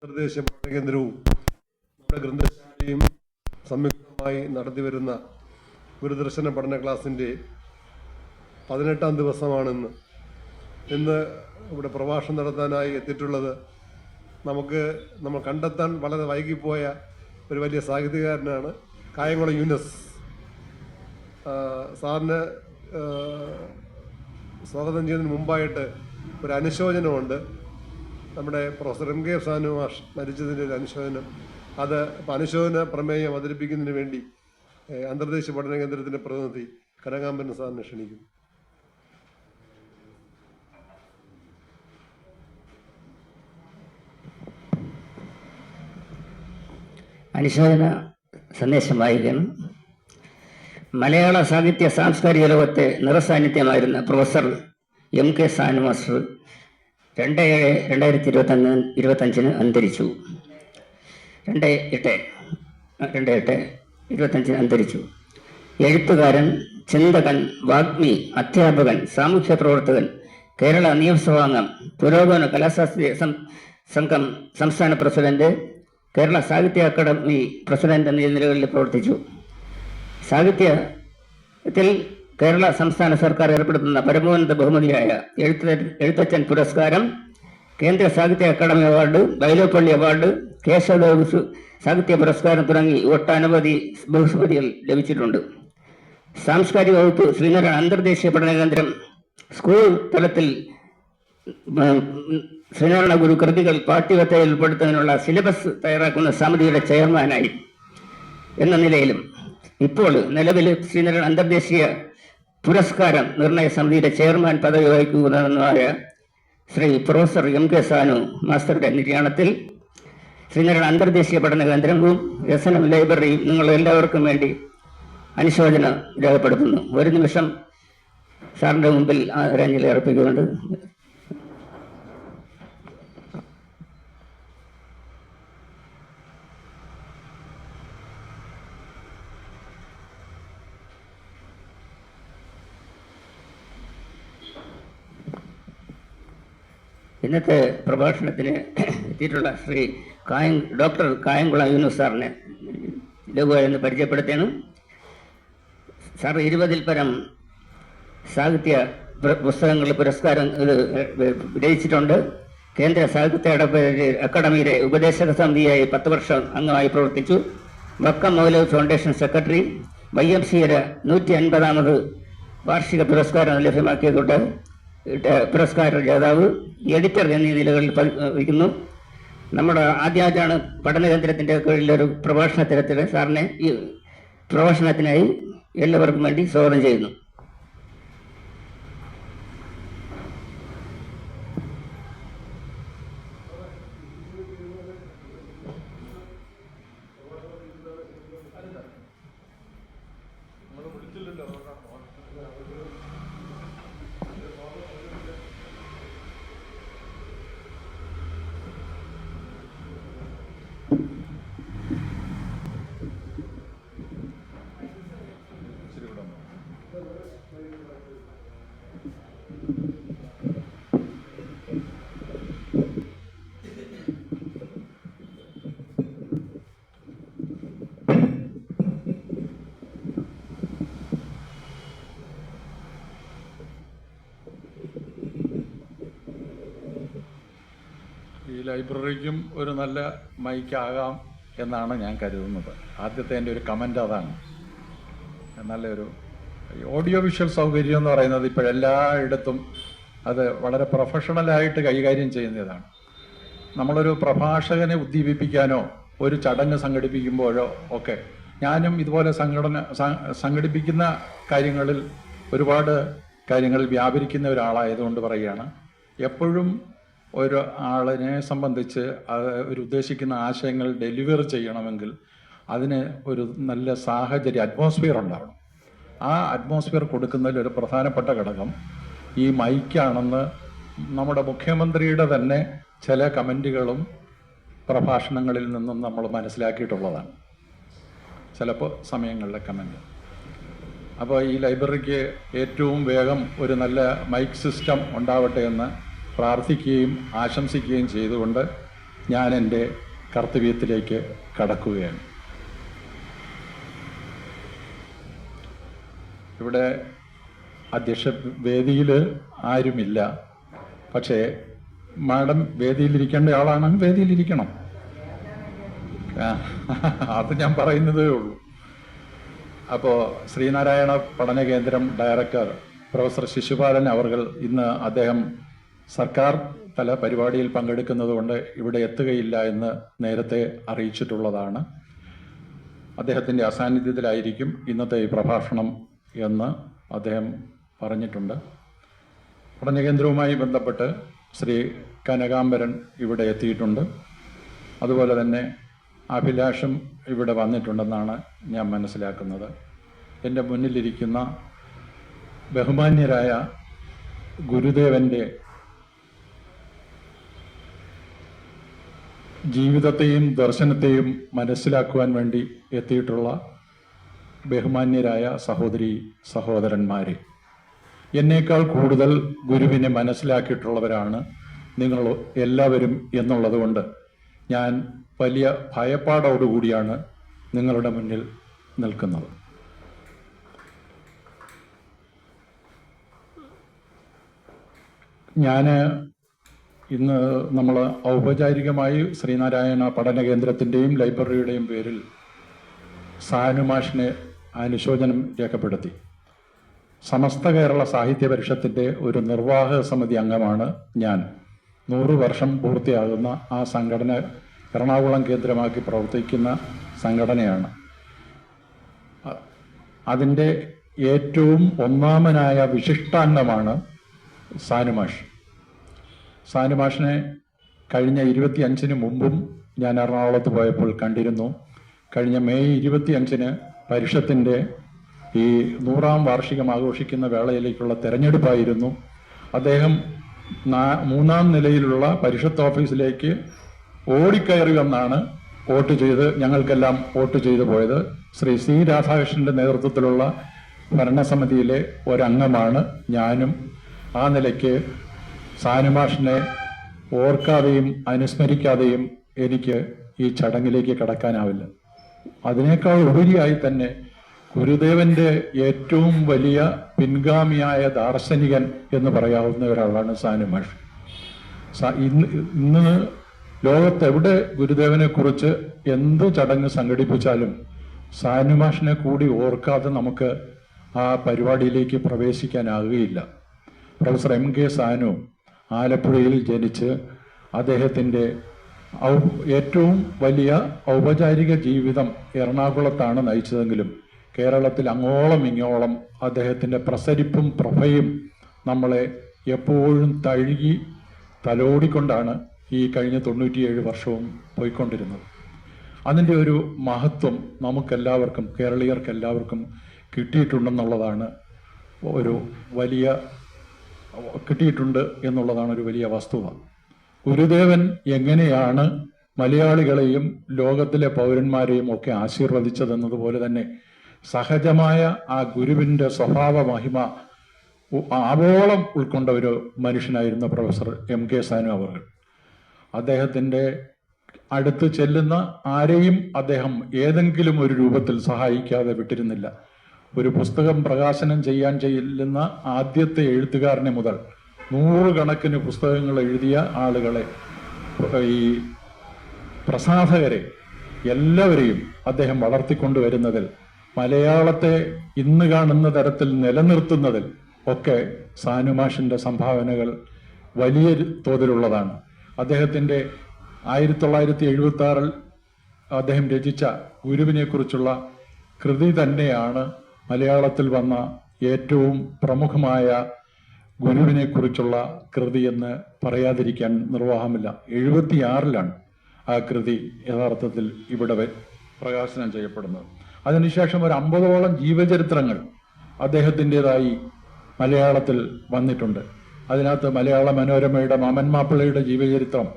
അന്തർദേശീയ പഠനകേന്ദ്രവും നമ്മുടെ ഗ്രന്ഥശാലയും സംയുക്തമായി നടത്തിവരുന്ന ഗുരുദർശന പഠന ക്ലാസിൻ്റെ 18ാം ദിവസമാണിന്ന്. ഇന്ന് ഇവിടെ പ്രഭാഷണം നടത്താനായി എത്തിയിട്ടുള്ളത് നമ്മൾ കണ്ടെത്താൻ വളരെ വൈകിപ്പോയ ഒരു വലിയ സാഹിത്യകാരനാണ് കായംകുളം യൂനസ്. സാറിന് സ്വാഗതം ചെയ്യുന്നതിന് മുമ്പായിട്ട് ഒരു അനുശോചനമുണ്ട്. നമ്മുടെ പ്രൊഫസർ എം കെ സാനു മാഷ് മരിച്ചതിൻ്റെ ഒരു അനുശോചനം. അനുശോചന പ്രമേയം അവതരിപ്പിക്കുന്നതിന് വേണ്ടി അന്തർദേശീയ പഠന കേന്ദ്രത്തിൻ്റെ പ്രതിനിധി കനകാംബരൻ സാറിനെ ക്ഷണിക്കുന്നു. അനുശോചന സന്ദേശം വായിക്കണം. മലയാള സാഹിത്യ സാംസ്കാരിക ലോകത്തെ നിറസാന്നിധ്യമായിരുന്ന professor M K Sanu master 2/7/2025 അന്തരിച്ചു. 2/8/25 അന്തരിച്ചു. എഴുത്തുകാരൻ, ചിന്തകൻ, വാഗ്മി, അധ്യാപകൻ, സാമൂഹ്യ പ്രവർത്തകൻ, കേരള നിയമസഭാംഗം, പുരോഗമന കലാശാസ്ത്രീയ സംഘം സംസ്ഥാന പ്രസിഡന്റ്, കേരള സാഹിത്യ അക്കാദമി പ്രസിഡന്റ് എന്നീ നിലകളിൽ പ്രവർത്തിച്ചു. സാഹിത്യത്തിൽ കേരള സംസ്ഥാന സർക്കാർ ഏർപ്പെടുത്തുന്ന പരമോന്നത ബഹുമതിയായ എഴുത്തച്ഛൻ പുരസ്കാരം, കേന്ദ്ര സാഹിത്യ അക്കാദമി അവാർഡ്, ബൈലോപ്പള്ളി അവാർഡ്, കേശവദേവ് സാഹിത്യ പുരസ്കാരം തുടങ്ങി ഒട്ടനവധി ബഹുമതികൾ ലഭിച്ചിട്ടുണ്ട്. സാംസ്കാരിക വകുപ്പ് ശ്രീനാരായണ അന്തർദേശീയ പഠന കേന്ദ്രം സ്കൂൾ തലത്തിൽ ശ്രീനാരായണ ഗുരു കൃതികൾ പാഠ്യപദ്ധതിയിൽ ഉൾപ്പെടുത്തുന്നതിനുള്ള സിലബസ് തയ്യാറാക്കുന്ന സമിതിയുടെ ചെയർമാനായി എന്ന നിലയിലും ഇപ്പോൾ നിലവിൽ ശ്രീനാരായണ അന്തർദേശീയ പുരസ്കാരം നിർണയ സമിതിയുടെ ചെയർമാൻ പദവി വഹിക്കുന്നതുമായ Shri professor M K Sanu മാസ്റ്ററുടെ നിര്യാണത്തിൽ ശ്രീനാരായണ അന്തർദേശീയ പഠന കേന്ദ്രവും SNM ലൈബ്രറിയും നിങ്ങൾ എല്ലാവർക്കും വേണ്ടി അനുശോചനം രേഖപ്പെടുത്തുന്നു. ഒരു നിമിഷം സാറിൻ്റെ മുമ്പിൽ ആദരാഞ്ജലി അർപ്പിക്കുന്നുണ്ട്. ഇന്നത്തെ പ്രഭാഷണത്തിന് എത്തിയിട്ടുള്ള ശ്രീ ഡോക്ടർ കായംകുളം യൂനസ് സാറിനെ ലഘുവായി പരിചയപ്പെടുത്തിയാണ്. സാർ 20-ൽ പരം സാഹിത്യ പുസ്തകങ്ങൾ പുരസ്കാരം രചിച്ചിട്ടുണ്ട്. കേന്ദ്ര സാഹിത്യ അക്കാദമിയുടെ ഉപദേശക സമിതിയായി 10 വർഷം അംഗമായി പ്രവർത്തിച്ചു. വക്കം മൗലവി ഫൗണ്ടേഷൻ സെക്രട്ടറി, YMCA 150ാമത് വാർഷിക പുരസ്കാരം ലഭ്യമാക്കിയതുകൊണ്ട് പുരസ്കാര ജേതാവ്, എഡിറ്റർ എന്നീ നിലകളിൽ വഹിക്കുന്നു. നമ്മുടെ ആദ്യമായിട്ടാണ് പഠന കേന്ദ്രത്തിൻ്റെ കീഴിലൊരു പ്രഭാഷണ തരത്തിൽ സാറിനെ ഈ പ്രഭാഷണത്തിനായി എല്ലാവർക്കും വേണ്ടി സ്വാഗതം ചെയ്യുന്നു. ഈ ലൈബ്രറിക്കും ഒരു നല്ല മൈക്കാകാം എന്നാണ് ഞാൻ കരുതുന്നത്. ആദ്യത്തെ എൻ്റെ ഒരു കമൻ്റ് അതാണ്. നല്ലൊരു ഓഡിയോ വിഷ്വൽ സൗകര്യം എന്ന് പറയുന്നത് ഇപ്പോഴെല്ലായിടത്തും അത് വളരെ പ്രൊഫഷണലായിട്ട് കൈകാര്യം ചെയ്യുന്നതാണ്. നമ്മളൊരു പ്രഭാഷകനെ ഉദ്ദീപിപ്പിക്കാനോ ഒരു ചടങ്ങ് സംഘടിപ്പിക്കുമ്പോഴോ ഒക്കെ, ഞാനും ഇതുപോലെ സംഘടിപ്പിക്കുന്ന കാര്യങ്ങളിൽ ഒരുപാട് കാര്യങ്ങളിൽ വ്യാപരിക്കുന്ന ഒരാളായതുകൊണ്ട് പറയുകയാണ്, എപ്പോഴും ഒരു ആളിനെ സംബന്ധിച്ച് ഒരു ഉദ്ദേശിക്കുന്ന ആശയങ്ങൾ ഡെലിവർ ചെയ്യണമെങ്കിൽ അതിന് ഒരു നല്ല സാഹചര്യ അറ്റ്മോസ്ഫിയർ ഉണ്ടാവണം. ആ അറ്റ്മോസ്ഫിയർ കൊടുക്കുന്നതിൽ ഒരു പ്രധാനപ്പെട്ട ഘടകം ഈ മൈക്കാണെന്ന് നമ്മുടെ മുഖ്യമന്ത്രിയുടെ തന്നെ ചില കമൻറ്റുകളും പ്രഭാഷണങ്ങളിൽ നിന്നും നമ്മൾ മനസ്സിലാക്കിയിട്ടുള്ളതാണ്. ചിലപ്പോൾ സമയങ്ങളിലെ കമൻറ്റ്. അപ്പോൾ ഈ ലൈബ്രറിക്ക് ഏറ്റവും വേഗം ഒരു നല്ല മൈക്ക് സിസ്റ്റം ഉണ്ടാവട്ടെ എന്ന് പ്രാർത്ഥിക്കുകയും ആശംസിക്കുകയും ചെയ്തുകൊണ്ട് ഞാൻ എൻ്റെ കർത്തവ്യത്തിലേക്ക് കടക്കുകയാണ്. ഇവിടെ അധ്യക്ഷ വേദിയിൽ ആരുമില്ല, പക്ഷേ മാഡം വേദിയിലിരിക്കേണ്ട ആളാണെങ്കിൽ വേദിയിലിരിക്കണം. അത് ഞാൻ പറയുന്നതേ ഉള്ളൂ. അപ്പോൾ ശ്രീനാരായണ പഠന കേന്ദ്രം ഡയറക്ടർ പ്രൊഫസർ ശിശുപാലൻ അവർകൾ ഇന്ന് അദ്ദേഹം സർക്കാർ തല പരിപാടിയിൽ പങ്കെടുക്കുന്നത് കൊണ്ട് ഇവിടെ എത്തുകയില്ല എന്ന് നേരത്തെ അറിയിച്ചിട്ടുള്ളതാണ്. അദ്ദേഹത്തിൻ്റെ അസാന്നിധ്യത്തിലായിരിക്കും ഇന്നത്തെ ഈ പ്രഭാഷണം എന്ന് അദ്ദേഹം പറഞ്ഞിട്ടുണ്ട്. പഠനകേന്ദ്രവുമായി ബന്ധപ്പെട്ട് ശ്രീ കനകാംബരൻ ഇവിടെ എത്തിയിട്ടുണ്ട്. അതുപോലെ തന്നെ അഭിലാഷം ഇവിടെ വന്നിട്ടുണ്ടെന്നാണ് ഞാൻ മനസ്സിലാക്കുന്നത്. എൻ്റെ മുന്നിലിരിക്കുന്ന ബഹുമാന്യരായ ഗുരുദേവൻ്റെ ജീവിതത്തെയും ദർശനത്തെയും മനസ്സിലാക്കുവാൻ വേണ്ടി എത്തിയിട്ടുള്ള ബഹുമാന്യരായ സഹോദരി സഹോദരന്മാരെ, എന്നേക്കാൾ കൂടുതൽ ഗുരുവിനെ മനസ്സിലാക്കിയിട്ടുള്ളവരാണ് നിങ്ങൾ എല്ലാവരും എന്നുള്ളത് കൊണ്ട് ഞാൻ വലിയ ഭയപ്പാടോടുകൂടിയാണ് നിങ്ങളുടെ മുന്നിൽ നിൽക്കുന്നത്. ഞാൻ ഇന്ന് നമ്മൾ ഔപചാരികമായി ശ്രീനാരായണ പഠന കേന്ദ്രത്തിൻ്റെയും ലൈബ്രറിയുടെയും പേരിൽ സാനുമാഷിനെ അനുശോചനം രേഖപ്പെടുത്തി. സമസ്ത കേരള സാഹിത്യ പരിഷത്തിൻ്റെ ഒരു നിർവാഹക സമിതി അംഗമാണ് ഞാൻ. 100 വർഷം പൂർത്തിയാകുന്ന ആ സംഘടന എറണാകുളം കേന്ദ്രമാക്കി പ്രവർത്തിക്കുന്ന സംഘടനയാണ്. അതിൻ്റെ ഏറ്റവും ഒന്നാമനായ വിശിഷ്ടാംഗമാണ് സാനുമാഷ്. സാനുമാഷിനെ കഴിഞ്ഞ 25-ന് മുമ്പും ഞാൻ എറണാകുളത്ത് പോയപ്പോൾ കണ്ടിരുന്നു. കഴിഞ്ഞ മെയ് 25-ന് പരിഷത്തിൻ്റെ ഈ 100ാം വാർഷികം ആഘോഷിക്കുന്ന വേളയിലേക്കുള്ള തെരഞ്ഞെടുപ്പായിരുന്നു. അദ്ദേഹം 3ാം നിലയിലുള്ള പരിഷത്ത് ഓഫീസിലേക്ക് ഓടിക്കയറി വന്നാണ് വോട്ട് ചെയ്ത് ഞങ്ങൾക്കെല്ലാം വോട്ട് ചെയ്തു പോയത്. ശ്രീ സി രാധാകൃഷ്ണന്റെ നേതൃത്വത്തിലുള്ള ഭരണസമിതിയിലെ ഒരംഗമാണ് ഞാനും. ആ നിലയ്ക്ക് സാനുമാഷിനെ ഓർക്കാതെയും അനുസ്മരിക്കാതെയും എനിക്ക് ഈ ചടങ്ങിലേക്ക് കടക്കാനാവില്ല. അതിനേക്കാൾ ഉപരിയായി തന്നെ ഗുരുദേവന്റെ ഏറ്റവും വലിയ പിൻഗാമിയായ ദാർശനികൻ എന്ന് പറയാവുന്ന ഒരാളാണ് സാനുമാഷ്. ഇന്ന് ലോകത്തെവിടെ ഗുരുദേവനെ കുറിച്ച് എന്ത് ചടങ്ങ് സംഘടിപ്പിച്ചാലും സാനുമാഷിനെ കൂടി ഓർക്കാതെ നമുക്ക് ആ പരിപാടിയിലേക്ക് പ്രവേശിക്കാനാകുകയില്ല. പ്രൊഫസർ MK സാനു ആലപ്പുഴയിൽ ജനിച്ച് അദ്ദേഹത്തിൻ്റെ ഏറ്റവും വലിയ ഔപചാരിക ജീവിതം എറണാകുളത്താണ് നയിച്ചതെങ്കിലും കേരളത്തിൽ അങ്ങോളം ഇങ്ങോളം അദ്ദേഹത്തിൻ്റെ പ്രസരിപ്പും പ്രഭയും നമ്മളെ എപ്പോഴും തഴുകി തലോടിക്കൊണ്ടാണ് ഈ കഴിഞ്ഞ 97 വർഷവും പോയിക്കൊണ്ടിരുന്നത്. അതിൻ്റെ ഒരു മഹത്വം നമുക്കെല്ലാവർക്കും, കേരളീയർക്കെല്ലാവർക്കും കിട്ടിയിട്ടുണ്ടെന്നുള്ളതാണ് ഒരു വലിയ വസ്തുത. ഗുരുദേവൻ എങ്ങനെയാണ് മലയാളികളെയും ലോകത്തിലെ പൗരന്മാരെയും ഒക്കെ ആശീർവദിച്ചതെന്നതുപോലെ തന്നെ സഹജമായ ആ ഗുരുവിൻ്റെ സ്വഭാവ മഹിമ ആവോളം ഉൾക്കൊണ്ട ഒരു മനുഷ്യനായിരുന്നു പ്രൊഫസർ MK സാനു അവർ. അദ്ദേഹത്തിൻ്റെ അടുത്ത് ചെല്ലുന്ന ആരെയും അദ്ദേഹം ഏതെങ്കിലും ഒരു രൂപത്തിൽ സഹായിക്കാതെ വിട്ടിരുന്നില്ല. ഒരു പുസ്തകം പ്രകാശനം ചെയ്യാൻ ചെല്ലുന്ന ആദ്യത്തെ എഴുത്തുകാരനെ മുതൽ 100 കണക്കിന് പുസ്തകങ്ങൾ എഴുതിയ ആളുകളെ, ഈ പ്രസാധകരെ എല്ലാവരെയും അദ്ദേഹം വളർത്തിക്കൊണ്ടുവരുന്നതിൽ, മലയാളത്തെ ഇന്ന് കാണുന്ന തരത്തിൽ നിലനിർത്തുന്നതിൽ ഒക്കെ സാനുമാഷിൻ്റെ സംഭാവനകൾ വലിയ തോതിലുള്ളതാണ്. അദ്ദേഹത്തിൻ്റെ 1976-ൽ അദ്ദേഹം രചിച്ച ഗുരുവിനെ കുറിച്ചുള്ള കൃതി തന്നെയാണ് മലയാളത്തിൽ വന്ന ഏറ്റവും പ്രമുഖമായ ഗുരുവിനെ കുറിച്ചുള്ള കൃതി എന്ന് പറയാതിരിക്കാൻ നിർവാഹമില്ല. 76-ലാണ് ആ കൃതി യഥാർത്ഥത്തിൽ ഇവിടെ പ്രകാശനം ചെയ്യപ്പെടുന്നത്. അതിനുശേഷം ഒരു 50ഓളം ജീവചരിത്രങ്ങൾ അദ്ദേഹത്തിൻ്റെതായി മലയാളത്തിൽ വന്നിട്ടുണ്ട്. അതിനകത്ത് മലയാള മനോരമയുടെ മാമൻ മാപ്പിളയുടെ ജീവചരിത്രം,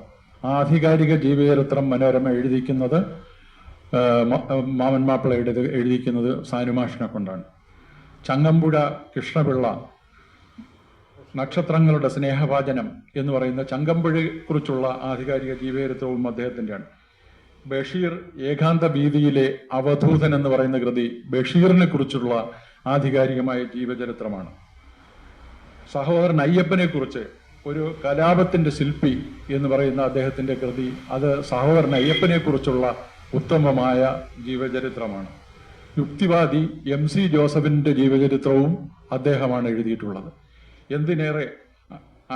ആധികാരിക ജീവചരിത്രം മനോരമ എഴുതിക്കുന്നത് മാമൻ മാപ്പിളയുടെ എഴുതിക്കുന്നത് സാനുമാഷിനെ കൊണ്ടാണ്. ചങ്ങമ്പുഴ കൃഷ്ണപിള്ള നക്ഷത്രങ്ങളുടെ സ്നേഹവാചനം എന്ന് പറയുന്ന ചങ്കമ്പുഴയെ കുറിച്ചുള്ള ആധികാരിക ജീവചരിത്രവും അദ്ദേഹത്തിൻ്റെയാണ്. ബഷീർ ഏകാന്ത ഭീതിയിലെ അവധൂതൻ എന്ന് പറയുന്ന കൃതി ബഷീറിനെ കുറിച്ചുള്ള ആധികാരികമായ ജീവചരിത്രമാണ്. സഹോദരൻ അയ്യപ്പനെ കുറിച്ച് ഒരു കലാപത്തിന്റെ ശില്പി എന്ന് പറയുന്ന അദ്ദേഹത്തിന്റെ കൃതി, അത് സഹോദരൻ അയ്യപ്പനെ കുറിച്ചുള്ള ഉത്തമമായ ജീവചരിത്രമാണ്. യുക്തിവാദി MC ജോസഫിന്റെ ജീവചരിത്രവും അദ്ദേഹമാണ് എഴുതിയിട്ടുള്ളത്. എന്തിനേറെ,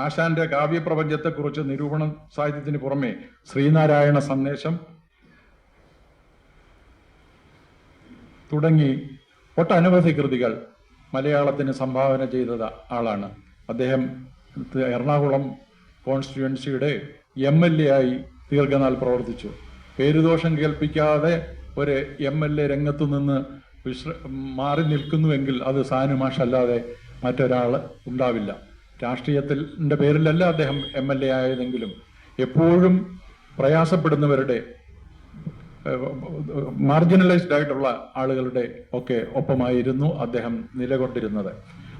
ആശാന്റെ കാവ്യപ്രപഞ്ചത്തെക്കുറിച്ച് നിരൂപണ സാഹിത്യത്തിന് പുറമെ ശ്രീനാരായണ സന്ദേശം തുടങ്ങി ഒട്ടനവധി കൃതികൾ മലയാളത്തിന് സംഭാവന ചെയ്ത ആളാണ് അദ്ദേഹം. എറണാകുളം കോൺസ്റ്റിറ്റ്യുവൻസിയുടെ MLA ആയി ദീർഘനാൾ പ്രവർത്തിച്ചു. പേരുദോഷം കേൾപ്പിക്കാതെ ഒരു MLA രംഗത്തു നിന്ന് മാറി നിൽക്കുന്നുവെങ്കിൽ അത് സാനുമാഷ് അല്ലാതെ മറ്റൊരാൾ ഉണ്ടാവില്ല. രാഷ്ട്രീയത്തിൻ്റെ പേരിലല്ല അദ്ദേഹം MLA ആയതെങ്കിലും എപ്പോഴും പ്രയാസപ്പെടുന്നവരുടെ, മാർജിനലൈസ്ഡ് ആയിട്ടുള്ള ആളുകളുടെ ഒക്കെ ഒപ്പമായിരുന്നു അദ്ദേഹം നിലകൊണ്ടിരുന്നത്.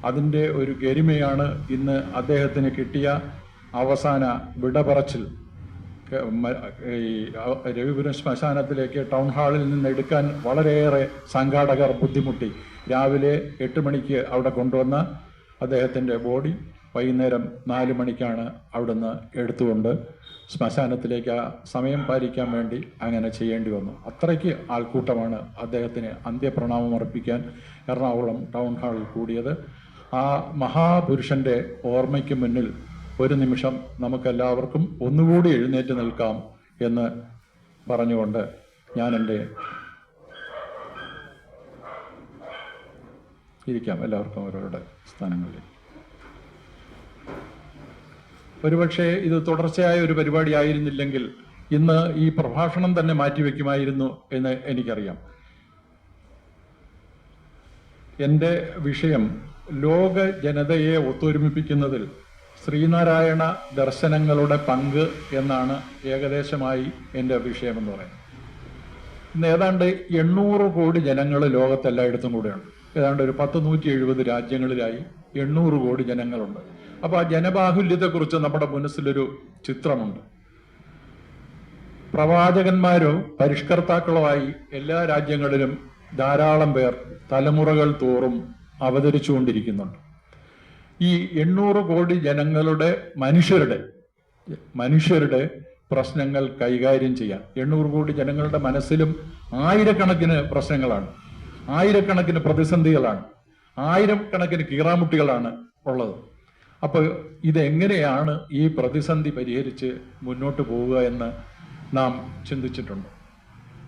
അതിൻ്റെ ഒരു ഗരിമയാണ് ഇന്ന് അദ്ദേഹത്തിന് കിട്ടിയ അവസാന വിടപറച്ചിൽ. രവിപുരം ശ്മശാനത്തിലേക്ക് ടൗൺ ഹാളിൽ നിന്ന് എടുക്കാൻ വളരെയേറെ സംഘാടകർ ബുദ്ധിമുട്ടി. രാവിലെ 8 മണിക്ക് അവിടെ കൊണ്ടുവന്ന അദ്ദേഹത്തിൻ്റെ ബോഡി വൈകുന്നേരം 4 മണിക്കാണ് അവിടുന്ന് എടുത്തുകൊണ്ട് ശ്മശാനത്തിലേക്ക് ആ സമയം പാലിക്കാൻ വേണ്ടി അങ്ങനെ ചെയ്യേണ്ടി വന്നു. അത്രയ്ക്ക് ആൾക്കൂട്ടമാണ് അദ്ദേഹത്തിന് അന്ത്യപ്രണാമം അർപ്പിക്കാൻ എറണാകുളം ടൗൺ ഹാളിൽ കൂടിയത്. ആ മഹാപുരുഷന്റെ ഓർമ്മയ്ക്ക് മുന്നിൽ ഒരു നിമിഷം നമുക്കെല്ലാവർക്കും ഒന്നുകൂടി എഴുന്നേറ്റ് നിൽക്കാം എന്ന് പറഞ്ഞുകൊണ്ട് ഞാൻ എൻ്റെ ഇരിക്കാം. എല്ലാവർക്കും അവരവരുടെ സ്ഥാനങ്ങളിൽ. ഒരുപക്ഷെ ഇത് തുടർച്ചയായ ഒരു പരിപാടി ആയിരുന്നില്ലെങ്കിൽ ഇന്ന് ഈ പ്രഭാഷണം തന്നെ മാറ്റിവെക്കുമായിരുന്നു എന്ന് എനിക്കറിയാം. എൻ്റെ വിഷയം ലോക ജനതയെ ഒത്തൊരുമിപ്പിക്കുന്നതിൽ ശ്രീനാരായണ ദർശനങ്ങളുടെ പങ്ക് എന്നാണ് ഏകദേശമായി എൻ്റെ വിഷയമെന്ന് പറയുന്നത്. ഇന്ന് ഏതാണ്ട് 800 കോടി ജനങ്ങൾ ലോകത്തെല്ലായിടത്തും കൂടെയുണ്ട്. ഏതാണ്ട് ഒരു 170 രാജ്യങ്ങളിലായി 800 കോടി ജനങ്ങളുണ്ട്. അപ്പോൾ ആ ജനബാഹുല്യത്തെക്കുറിച്ച് നമ്മുടെ മനസ്സിലൊരു ചിത്രമുണ്ട്. പ്രവാചകന്മാരോ പരിഷ്കർത്താക്കളോ ആയി എല്ലാ രാജ്യങ്ങളിലും ധാരാളം പേർ തലമുറകൾ തോറും അവതരിച്ചുകൊണ്ടിരിക്കുന്നുണ്ട്. ഈ 800 കോടി ജനങ്ങളുടെ മനുഷ്യരുടെ പ്രശ്നങ്ങൾ കൈകാര്യം ചെയ്യാൻ 800 കോടി ജനങ്ങളുടെ മനസ്സിലും ആയിരക്കണക്കിന് പ്രശ്നങ്ങളാണ്, ആയിരക്കണക്കിന് പ്രതിസന്ധികളാണ്, ആയിരക്കണക്കിന് കീറാമുട്ടികളാണ് ഉള്ളത്. അപ്പോൾ ഇതെങ്ങനെയാണ് ഈ പ്രതിസന്ധി പരിഹരിച്ച് മുന്നോട്ട് പോവുക എന്ന് നാം ചിന്തിച്ചിട്ടുണ്ട്.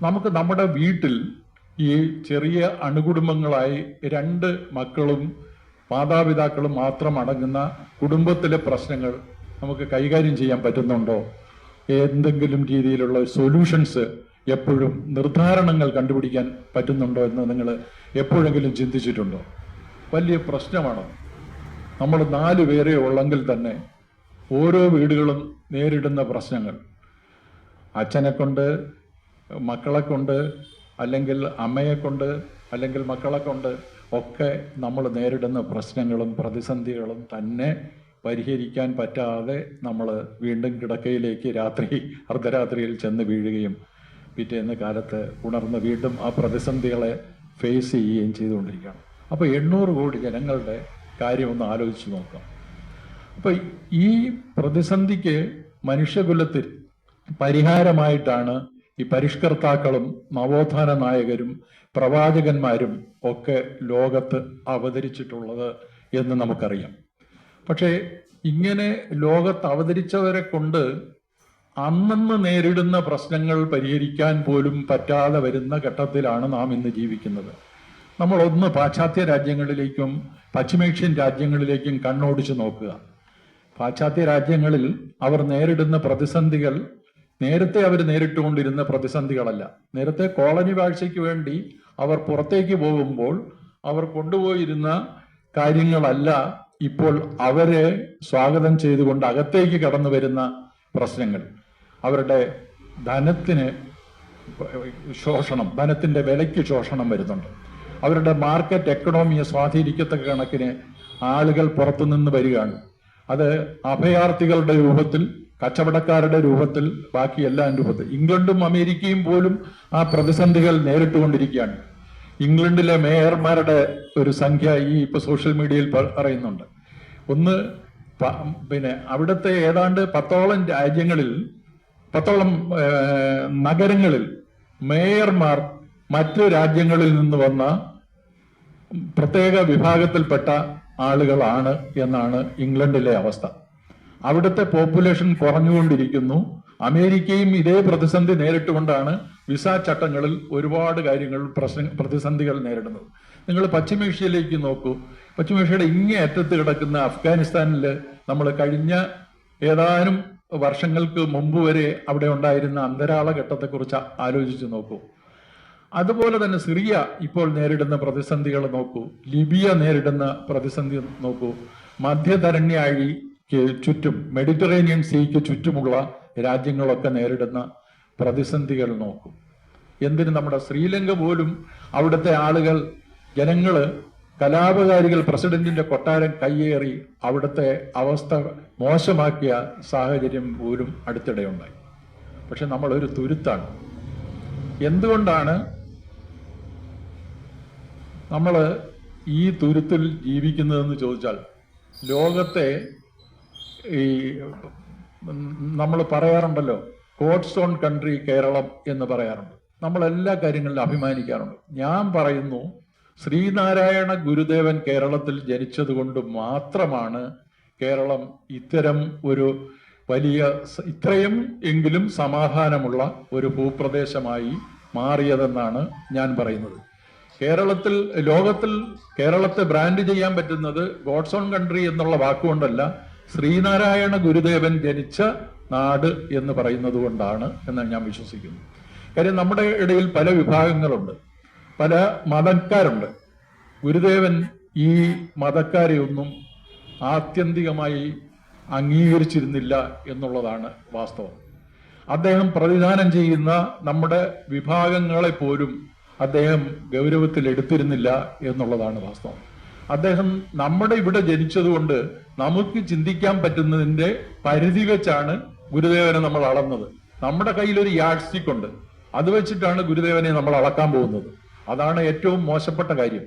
നമുക്ക് നമ്മുടെ വീട്ടിൽ ഈ ചെറിയ അണുകുടുംബങ്ങളായി 2 മക്കളും മാതാപിതാക്കളും മാത്രം അടങ്ങുന്ന കുടുംബത്തിലെ പ്രശ്നങ്ങൾ നമുക്ക് കൈകാര്യം ചെയ്യാൻ പറ്റുന്നുണ്ടോ? എന്തെങ്കിലും രീതിയിലുള്ള സൊല്യൂഷൻസ്, എപ്പോഴും നിർദ്ധാരണങ്ങൾ കണ്ടുപിടിക്കാൻ പറ്റുന്നുണ്ടോ എന്ന് നിങ്ങൾ എപ്പോഴെങ്കിലും ചിന്തിച്ചിട്ടുണ്ടോ? വലിയ പ്രശ്നമാണ്. നമ്മൾ 4 പേരെ ഉള്ളെങ്കിൽ തന്നെ ഓരോ വീടുകളും നേരിടുന്ന പ്രശ്നങ്ങൾ, അച്ഛനെ കൊണ്ട്, മക്കളെ കൊണ്ട്, അല്ലെങ്കിൽ അമ്മയെ കൊണ്ട്, അല്ലെങ്കിൽ മക്കളെ കൊണ്ട് ഒക്കെ നമ്മൾ നേരിടുന്ന പ്രശ്നങ്ങളും പ്രതിസന്ധികളും തന്നെ പരിഹരിക്കാൻ പറ്റാതെ നമ്മൾ വീണ്ടും കിടക്കയിലേക്ക് അർദ്ധരാത്രിയിൽ ചെന്ന് വീഴുകയും പിറ്റേന്ന് കാലത്ത് ഉണർന്ന് വീണ്ടും ആ പ്രതിസന്ധികളെ ഫേസ് ചെയ്യുകയും ചെയ്തുകൊണ്ടിരിക്കുകയാണ്. അപ്പോൾ 800 കോടി ജനങ്ങളുടെ കാര്യം ഒന്ന് ആലോചിച്ച് നോക്കാം. അപ്പോൾ ഈ പ്രതിസന്ധിക്ക് മനുഷ്യകുലത്തിൽ പരിഹാരമായിട്ടാണ് ഈ പരിഷ്കർത്താക്കളും നവോത്ഥാന നായകരും പ്രവാചകന്മാരും ഒക്കെ ലോകത്ത് അവതരിച്ചിട്ടുള്ളത് എന്ന് നമുക്കറിയാം. പക്ഷേ ഇങ്ങനെ ലോകത്ത് അവതരിച്ചവരെ കൊണ്ട് അന്നന്ന് നേരിടുന്ന പ്രശ്നങ്ങൾ പരിഹരിക്കാൻ പോലും പറ്റാതെ വരുന്ന ഘട്ടത്തിലാണ് നാം ഇന്ന് ജീവിക്കുന്നത്. നമ്മളൊന്ന് പാശ്ചാത്യ രാജ്യങ്ങളിലേക്കും പശ്ചിമേഷ്യൻ രാജ്യങ്ങളിലേക്കും കണ്ണോടിച്ച് നോക്കുക. പാശ്ചാത്യ രാജ്യങ്ങളിൽ അവർ നേരിടുന്ന പ്രതിസന്ധികൾ നേരത്തെ അവർ നേരിട്ടുകൊണ്ടിരുന്ന പ്രതിസന്ധികളല്ല. നേരത്തെ കോളനി വാഴ്ചയ്ക്ക് വേണ്ടി അവർ പുറത്തേക്ക് പോകുമ്പോൾ അവർ കൊണ്ടുപോയിരുന്ന കാര്യങ്ങളല്ല ഇപ്പോൾ അവരെ സ്വാഗതം ചെയ്തുകൊണ്ട് അകത്തേക്ക് കടന്നു വരുന്ന പ്രശ്നങ്ങൾ. അവരുടെ ധനത്തിന് ശോഷണം, ധനത്തിന്റെ വിലയ്ക്ക് ശോഷണം വരുന്നുണ്ട്. അവരുടെ മാർക്കറ്റ് എക്കണോമിയെ സ്വാധീനിക്കത്തക്ക കണക്കിന് ആളുകൾ പുറത്തുനിന്ന് വരികയാണ്. അത് അഭയാർത്ഥികളുടെ രൂപത്തിൽ, കച്ചവടക്കാരുടെ രൂപത്തിൽ, ബാക്കി എല്ലാം രൂപത്തിൽ. ഇംഗ്ലണ്ടും അമേരിക്കയും പോലും ആ പ്രതിസന്ധികൾ നേരിട്ടുകൊണ്ടിരിക്കുകയാണ്. ഇംഗ്ലണ്ടിലെ മേയർമാരുടെ ഒരു സംഖ്യ ഇപ്പൊ സോഷ്യൽ മീഡിയയിൽ പറയുന്നുണ്ട്. ഒന്ന് പിന്നെ അവിടുത്തെ ഏതാണ്ട് 10ഓളം രാജ്യങ്ങളിൽ, 10ഓളം നഗരങ്ങളിൽ മേയർമാർ മറ്റു രാജ്യങ്ങളിൽ നിന്ന് വന്ന പ്രത്യേക വിഭാഗത്തിൽപ്പെട്ട ആളുകളാണ് എന്നാണ് ഇംഗ്ലണ്ടിലെ അവസ്ഥ. അവിടുത്തെ പോപ്പുലേഷൻ കുറഞ്ഞുകൊണ്ടിരിക്കുന്നു. അമേരിക്കയും ഇതേ പ്രതിസന്ധി നേരിട്ടുകൊണ്ടാണ് വിസ ചട്ടങ്ങളിൽ ഒരുപാട് കാര്യങ്ങൾ പ്രതിസന്ധികൾ നേരിടുന്നത്. നിങ്ങൾ പശ്ചിമേഷ്യയിലേക്ക് നോക്കൂ. പശ്ചിമേഷ്യയുടെ ഇങ്ങേ അറ്റത്ത് കിടക്കുന്ന അഫ്ഗാനിസ്ഥാനിൽ നമ്മൾ കഴിഞ്ഞ ഏതാനും വർഷങ്ങൾക്ക് മുമ്പ് വരെ അവിടെ ഉണ്ടായിരുന്ന അന്തരാള ഘട്ടത്തെക്കുറിച്ച് ആലോചിച്ച് നോക്കൂ. അതുപോലെ തന്നെ സിറിയ ഇപ്പോൾ നേരിടുന്ന പ്രതിസന്ധികൾ നോക്കൂ. ലിബിയ നേരിടുന്ന പ്രതിസന്ധി നോക്കൂ. മധ്യധരണ്യാഴിക്ക് ചുറ്റും, മെഡിറ്ററേനിയൻ സീക്ക് ചുറ്റുമുള്ള രാജ്യങ്ങളൊക്കെ നേരിടുന്ന പ്രതിസന്ധികൾ നോക്കൂ. എന്തിന് നമ്മുടെ ശ്രീലങ്ക പോലും അവിടുത്തെ ആളുകൾ, ജനങ്ങള്, കലാപകാരികൾ പ്രസിഡന്റിന്റെ കൊട്ടാരം കയ്യേറി അവിടുത്തെ അവസ്ഥ മോശമാക്കിയ സാഹചര്യം പോലും അടുത്തിടെ ഉണ്ടായി. പക്ഷെ നമ്മളൊരു തുരുത്താണ്. എന്തുകൊണ്ടാണ് നമ്മൾ ഈ തുരുത്തിൽ ജീവിക്കുന്നതെന്ന് ചോദിച്ചാൽ, ലോകത്തെ ഈ നമ്മൾ പറയാറുണ്ടല്ലോ, ഗോഡ്സ് ഓൺ കൺട്രി കേരളം എന്ന് പറയാറുണ്ട്. നമ്മൾ എല്ലാ കാര്യങ്ങളിലും അഭിമാനിക്കാറുണ്ട്. ഞാൻ പറയുന്നു, ശ്രീനാരായണ ഗുരുദേവൻ കേരളത്തിൽ ജനിച്ചതുകൊണ്ട് മാത്രമാണ് കേരളം ഇത്തരം ഒരു വലിയ, ഇത്രയും എങ്കിലും സമാധാനമുള്ള ഒരു ഭൂപ്രദേശമായി മാറിയതെന്നാണ് ഞാൻ പറയുന്നത്. കേരളത്തിൽ, ലോകത്തിൽ കേരളത്തെ ബ്രാൻഡ് ചെയ്യാൻ പറ്റുന്നത് ഗോഡ്സ് ഓൺ കൺട്രി എന്നുള്ള വാക്കുകൊണ്ടല്ല, ശ്രീനാരായണ ഗുരുദേവൻ ജനിച്ച നാട് എന്ന് പറയുന്നത് കൊണ്ടാണ് എന്നാണ് ഞാൻ വിശ്വസിക്കുന്നത്. കാര്യം നമ്മുടെ ഇടയിൽ പല വിഭാഗങ്ങളുണ്ട്, പല മതക്കാരുണ്ട്. ഗുരുദേവൻ ഈ മതക്കാരെ ഒന്നും ആത്യന്തികമായി അംഗീകരിച്ചിരുന്നില്ല എന്നുള്ളതാണ് വാസ്തവം. അദ്ദേഹം പ്രതിദാനം ചെയ്യുന്ന നമ്മുടെ വിഭാഗങ്ങളെ പോലും അദ്ദേഹം ഗൗരവത്തിൽ എടുത്തിരുന്നില്ല എന്നുള്ളതാണ് വാസ്തവം. അദ്ദേഹം നമ്മുടെ ഇവിടെ ജനിച്ചതുകൊണ്ട് നമുക്ക് ചിന്തിക്കാൻ പറ്റുന്നതിന്റെ പരിധി വെച്ചാണ് ഗുരുദേവനെ നമ്മൾ അളന്നത്. നമ്മുടെ കയ്യിൽ ഒരു യാഡ് സ്റ്റിക്ക് ഉണ്ട്, അത് വെച്ചിട്ടാണ് ഗുരുദേവനെ നമ്മൾ അളക്കാൻ പോകുന്നത്. അതാണ് ഏറ്റവും മോശപ്പെട്ട കാര്യം.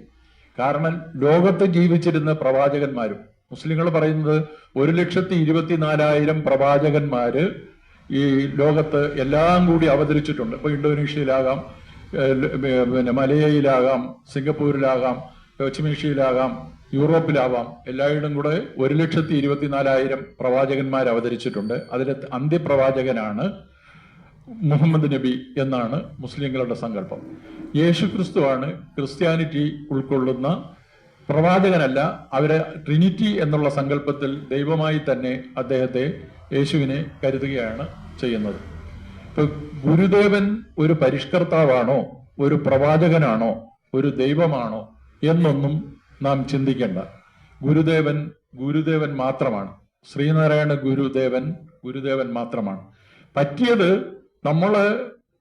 കാരണം ലോകത്ത് ജീവിച്ചിരുന്ന പ്രവാചകന്മാരും, മുസ്ലിങ്ങൾ പറയുന്നത് 1,24,000 പ്രവാചകന്മാര് ഈ ലോകത്ത് എല്ലാം കൂടി അവതരിച്ചിട്ടുണ്ട്. ഇപ്പൊ ഇന്തോനേഷ്യയിലാകാം, പിന്നെ മലയയിലാകാം, സിംഗപ്പൂരിലാകാം, പശ്ചിമേഷ്യയിലാകാം, യൂറോപ്പിലാവാം, എല്ലായിടും കൂടെ 1,24,000 പ്രവാചകന്മാർ അവതരിച്ചിട്ടുണ്ട്. അതിലെ അന്ത്യപ്രവാചകനാണ് മുഹമ്മദ് നബി എന്നാണ് മുസ്ലിങ്ങളുടെ സങ്കല്പം. യേശു ക്രിസ്തുവാണ് ക്രിസ്ത്യാനിറ്റി ഉൾക്കൊള്ളുന്ന പ്രവാചകനല്ല. അവരെ ട്രിനിറ്റി എന്നുള്ള സങ്കല്പത്തിൽ ദൈവമായി തന്നെ അദ്ദേഹത്തെ, യേശുവിനെ കരുതുകയാണ് ചെയ്യുന്നത്. ഇപ്പൊ ഗുരുദേവൻ ഒരു പരിഷ്കർത്താവാണോ, ഒരു പ്രവാചകനാണോ, ഒരു ദൈവമാണോ എന്നൊന്നും നാം ചിന്തിക്കേണ്ട. ഗുരുദേവൻ മാത്രമാണ്. ശ്രീനാരായണ ഗുരുദേവൻ മാത്രമാണ്. പറ്റിയത് നമ്മള്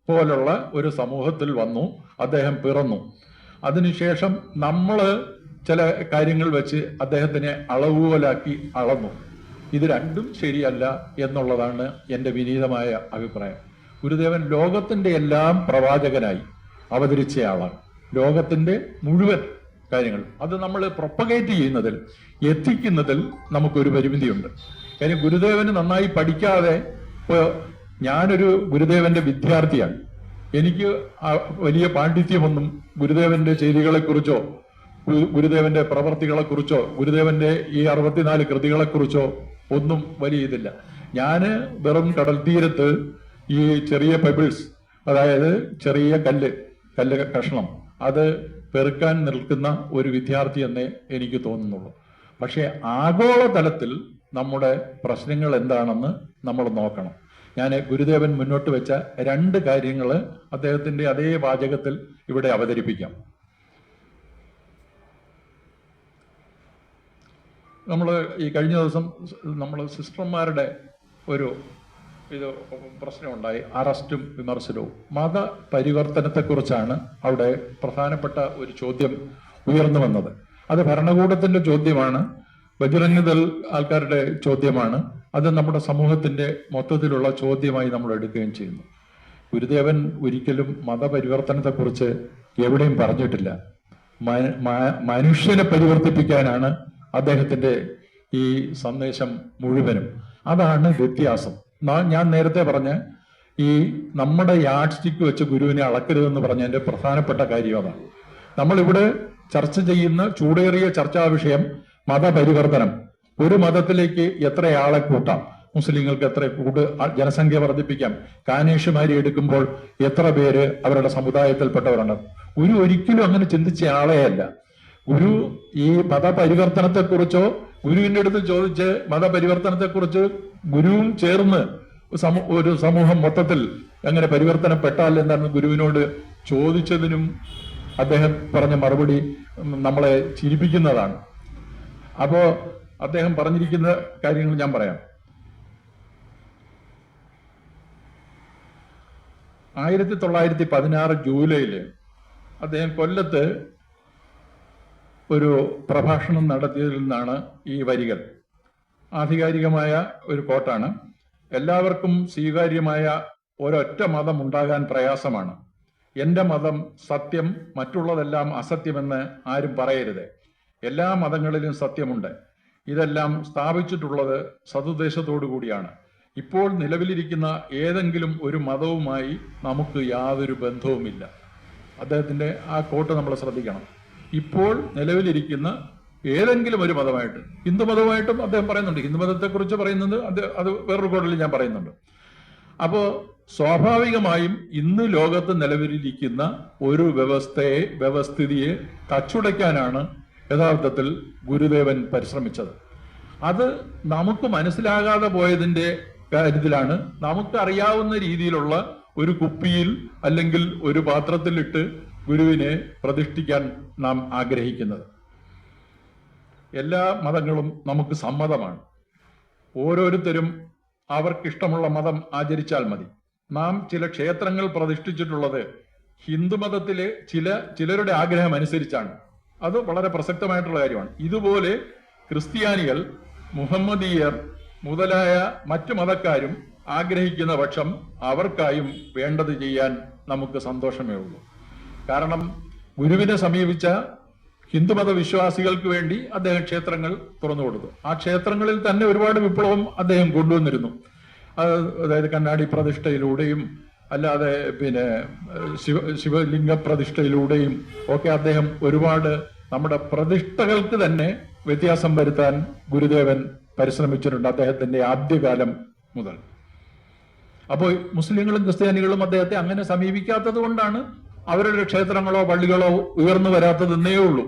പോലുള്ള ഒരു സമൂഹത്തിൽ വന്നു, അദ്ദേഹം പിറന്നു. അതിനുശേഷം നമ്മള് ചില കാര്യങ്ങൾ വെച്ച് അദ്ദേഹത്തിനെ അളവുപോലാക്കി അളന്നു. ഇത് രണ്ടും ശരിയല്ല എന്നുള്ളതാണ് എൻ്റെ വിനീതമായ അഭിപ്രായം. ഗുരുദേവൻ ലോകത്തിന്റെ എല്ലാം പ്രവാചകനായി അവതരിച്ചയാളാണ്. ലോകത്തിന്റെ മുഴുവൻ കാര്യങ്ങൾ അത് നമ്മൾ പ്രൊപ്പഗേറ്റ് ചെയ്യുന്നതിൽ, എത്തിക്കുന്നതിൽ നമുക്കൊരു പരിമിതിയുണ്ട്. കാര്യം ഗുരുദേവന് നന്നായി പഠിക്കാതെ, ഇപ്പോൾ ഞാനൊരു ഗുരുദേവന്റെ വിദ്യാർത്ഥിയാണ്, എനിക്ക് വലിയ പാണ്ഡിത്യമൊന്നും ഗുരുദേവന്റെ ചെയ്തികളെക്കുറിച്ചോ ഗുരുദേവന്റെ പ്രവർത്തികളെക്കുറിച്ചോ ഗുരുദേവന്റെ ഈ 64 കൃതികളെക്കുറിച്ചോ ഒന്നും വലിയ ഇതില്ല. ഞാന് വെറും കടൽ തീരത്ത് ഈ ചെറിയ പെബിൾസ്, അതായത് ചെറിയ കല്ല് കഷ്ണം, അത് പെറുക്കാൻ നിൽക്കുന്ന ഒരു വിദ്യാർത്ഥി എന്നേ എനിക്ക് തോന്നുന്നുള്ളൂ. പക്ഷെ ആഗോളതലത്തിൽ നമ്മുടെ പ്രശ്നങ്ങൾ എന്താണെന്ന് നമ്മൾ നോക്കണം. ഞാൻ ഗുരുദേവൻ മുന്നോട്ട് വെച്ച 2 കാര്യങ്ങൾ അദ്ദേഹത്തിന്റെ അതേ വാചകത്തിൽ ഇവിടെ അവതരിപ്പിക്കാം. നമ്മൾ ഈ കഴിഞ്ഞ ദിവസം നമ്മൾ സിസ്റ്റർമാരുടെ ഒരു പ്രശ്നമുണ്ടായി, അറസ്റ്റും വിമർശനവും. മതപരിവർത്തനത്തെക്കുറിച്ചാണ് അവിടെ പ്രധാനപ്പെട്ട ഒരു ചോദ്യം ഉയർന്നു വന്നത്. അത് ഭരണകൂടത്തിന്റെ ചോദ്യമാണ്. ബജ്രംഗ് ദൾ ആൾക്കാരുടെ ചോദ്യമാണ്. അത് നമ്മുടെ സമൂഹത്തിന്റെ മൊത്തത്തിലുള്ള ചോദ്യമായി നമ്മൾ എടുക്കുകയും ചെയ്യുന്നു. ഗുരുദേവൻ ഒരിക്കലും മതപരിവർത്തനത്തെക്കുറിച്ച് എവിടെയും പറഞ്ഞിട്ടില്ല. മനുഷ്യനെ പരിവർത്തിപ്പിക്കാനാണ് അദ്ദേഹത്തിന്റെ ഈ സന്ദേശം മുഴുവനും. അതാണ് വ്യത്യാസം. ഞാൻ നേരത്തെ പറഞ്ഞ ഈ നമ്മുടെ യാഡ് സ്റ്റിക്ക് വെച്ച് ഗുരുവിനെ അളക്കരുതെന്ന് പറഞ്ഞതിന്റെ പ്രധാനപ്പെട്ട കാര്യം അതാണ്. നമ്മളിവിടെ ചർച്ച ചെയ്യുന്ന ചൂടേറിയ ചർച്ചാ വിഷയം മതപരിവർത്തനം. ഒരു മതത്തിലേക്ക് എത്ര ആളെ കൂട്ടാം, മുസ്ലിങ്ങൾക്ക് എത്ര ജനസംഖ്യ വർദ്ധിപ്പിക്കാം, കാനേഷുമാരി എടുക്കുമ്പോൾ എത്ര പേര് അവരുടെ സമുദായത്തിൽപ്പെട്ടവരുണ്ട്. ഗുരു ഒരിക്കലും അങ്ങനെ ചിന്തിച്ച ആളെയല്ല. ഗുരു ഈ മതപരിവർത്തനത്തെക്കുറിച്ചോ ഗുരുവിന്റെ അടുത്ത് ചോദിച്ച് മതപരിവർത്തനത്തെക്കുറിച്ച് ഗുരുവും ചേർന്ന് ഒരു സമൂഹം മൊത്തത്തിൽ എങ്ങനെ പരിവർത്തനപ്പെട്ടാൽ എന്താണ് ഗുരുവിനോട് ചോദിച്ചതിനും അദ്ദേഹം പറഞ്ഞ മറുപടി നമ്മളെ ചിരിപ്പിക്കുന്നതാണ്. അപ്പോ അദ്ദേഹം പറഞ്ഞിരിക്കുന്ന കാര്യങ്ങൾ ഞാൻ പറയാം. 1916 ജൂലൈയില് അദ്ദേഹം കൊല്ലത്ത് ഒരു പ്രഭാഷണം നടത്തിയതിൽ നിന്നാണ് ഈ വരികൾ. ആധികാരികമായ ഒരു കോട്ടാണ്. എല്ലാവർക്കും സ്വീകാര്യമായ ഒരൊറ്റ മതം ഉണ്ടാകാൻ പ്രയാസമാണ്. എന്റെ മതം സത്യം, മറ്റുള്ളതെല്ലാം അസത്യമെന്ന് ആരും പറയരുത്. എല്ലാ മതങ്ങളിലും സത്യമുണ്ട്. ഇതെല്ലാം സ്ഥാപിച്ചിട്ടുള്ളത് സതുദ്ദേശത്തോടു കൂടിയാണ്. ഇപ്പോൾ നിലവിലിരിക്കുന്ന ഏതെങ്കിലും ഒരു മതവുമായി നമുക്ക് യാതൊരു ബന്ധവുമില്ല. അദ്ദേഹത്തിന്റെ ആ കോട്ട് നമ്മൾ ശ്രദ്ധിക്കണം. ഇപ്പോൾ നിലവിലിരിക്കുന്ന ഏതെങ്കിലും ഒരു മതമായിട്ട്, ഹിന്ദു മതവുമായിട്ടും അദ്ദേഹം പറയുന്നുണ്ട്. ഹിന്ദു മതത്തെക്കുറിച്ച് പറയുന്നത് അത് വേറൊരു കോട്ടിൽ ഞാൻ പറയുന്നുണ്ട്. അപ്പോ സ്വാഭാവികമായും ഇന്ന് ലോകത്ത് നിലവിലിരിക്കുന്ന ഒരു വ്യവസ്ഥിതിയെ തച്ചുടയ്ക്കാനാണ് യഥാർത്ഥത്തിൽ ഗുരുദേവൻ പരിശ്രമിച്ചത്. അത് നമുക്ക് മനസ്സിലാകാതെ പോയതിന്റെ കാര്യത്തിലാണ് നമുക്ക് അറിയാവുന്ന രീതിയിലുള്ള ഒരു കുപ്പിയിൽ അല്ലെങ്കിൽ ഒരു പാത്രത്തിലിട്ട് ഗുരുവിനെ പ്രതിഷ്ഠിക്കാൻ നാം ആഗ്രഹിക്കുന്നത്. എല്ലാ മതങ്ങളും നമുക്ക് സമ്മതമാണ്. ഓരോരുത്തരും അവർക്കിഷ്ടമുള്ള മതം ആചരിച്ചാൽ മതി. നാം ചില ക്ഷേത്രങ്ങൾ പ്രതിഷ്ഠിച്ചിട്ടുള്ളത് ഹിന്ദുമതത്തിലെ ചിലരുടെ ആഗ്രഹം അനുസരിച്ചാണ്. അത് വളരെ പ്രസക്തമായിട്ടുള്ള കാര്യമാണ്. ഇതുപോലെ ക്രിസ്ത്യാനികൾ, മുഹമ്മദീയർ മുതലായ മറ്റു മതക്കാരും ആഗ്രഹിക്കുന്ന പക്ഷം അവർക്കായും വേണ്ടത് ചെയ്യാൻ നമുക്ക് സന്തോഷമേ ഉള്ളൂ. കാരണം ഗുരുവിനെ സമീപിച്ച ഹിന്ദുമത വിശ്വാസികൾക്ക് വേണ്ടി അദ്ദേഹം ക്ഷേത്രങ്ങൾ തുറന്നു കൊടുത്തു. ആ ക്ഷേത്രങ്ങളിൽ തന്നെ ഒരുപാട് വിപ്ലവം അദ്ദേഹം കൊണ്ടുവന്നിരുന്നു. അതായത് കണ്ണാടി പ്രതിഷ്ഠയിലൂടെയും അല്ലാതെ ശിവലിംഗ പ്രതിഷ്ഠയിലൂടെയും ഒക്കെ അദ്ദേഹം ഒരുപാട് നമ്മുടെ പ്രതിഷ്ഠകൾക്ക് തന്നെ വ്യത്യാസം വരുത്താൻ ഗുരുദേവൻ പരിശ്രമിച്ചിട്ടുണ്ട് അദ്ദേഹത്തിന്റെ ആദ്യകാലം മുതൽ. അപ്പോൾ മുസ്ലിങ്ങളും ക്രിസ്ത്യാനികളും അദ്ദേഹത്തെ അങ്ങനെ സമീപിക്കാത്തത് കൊണ്ടാണ് അവരുടെ ക്ഷേത്രങ്ങളോ പള്ളികളോ ഉയർന്നു വരാത്തതെന്നേ ഉള്ളൂ.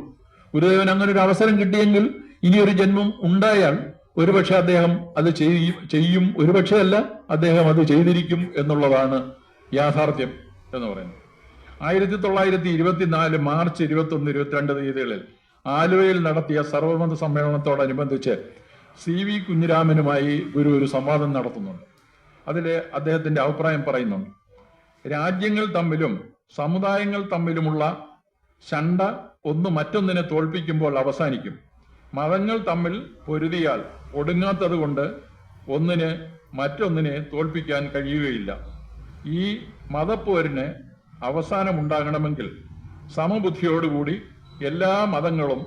ഗുരുദേവൻ അങ്ങനെ ഒരു അവസരം കിട്ടിയെങ്കിൽ ഇനിയൊരു ജന്മം ഉണ്ടായാൽ ഒരുപക്ഷെ അദ്ദേഹം അത് ചെയ്യും, ഒരുപക്ഷെ അല്ല, അദ്ദേഹം അത് ചെയ്തിരിക്കും എന്നുള്ളതാണ് യാഥാർത്ഥ്യം എന്ന് പറയുന്നത്. 1924 മാർച്ച് 21, 22 തീയതികളിൽ ആലുവയിൽ നടത്തിയ സർവമത സമ്മേളനത്തോടനുബന്ധിച്ച് CV കുഞ്ഞിരാമനുമായി ഗുരു ഒരു സംവാദം നടത്തുന്നുണ്ട്. അതിൽ അദ്ദേഹത്തിന്റെ അഭിപ്രായം പറയുന്നുണ്ട്. രാജ്യങ്ങൾ തമ്മിലും സമുദായങ്ങൾ തമ്മിലുമുള്ള ശണ്ട ഒന്ന് മറ്റൊന്നിനെ തോൽപ്പിക്കുമ്പോൾ അവസാനിക്കും. മതങ്ങൾ തമ്മിൽ പൊരുതിയാൽ ഒടുങ്ങാത്തത് കൊണ്ട് ഒന്നിന് മറ്റൊന്നിനെ തോൽപ്പിക്കാൻ കഴിയുകയില്ല. ഈ മതപ്പോരിന് അവസാനമുണ്ടാകണമെങ്കിൽ സമബുദ്ധിയോടുകൂടി എല്ലാ മതങ്ങളും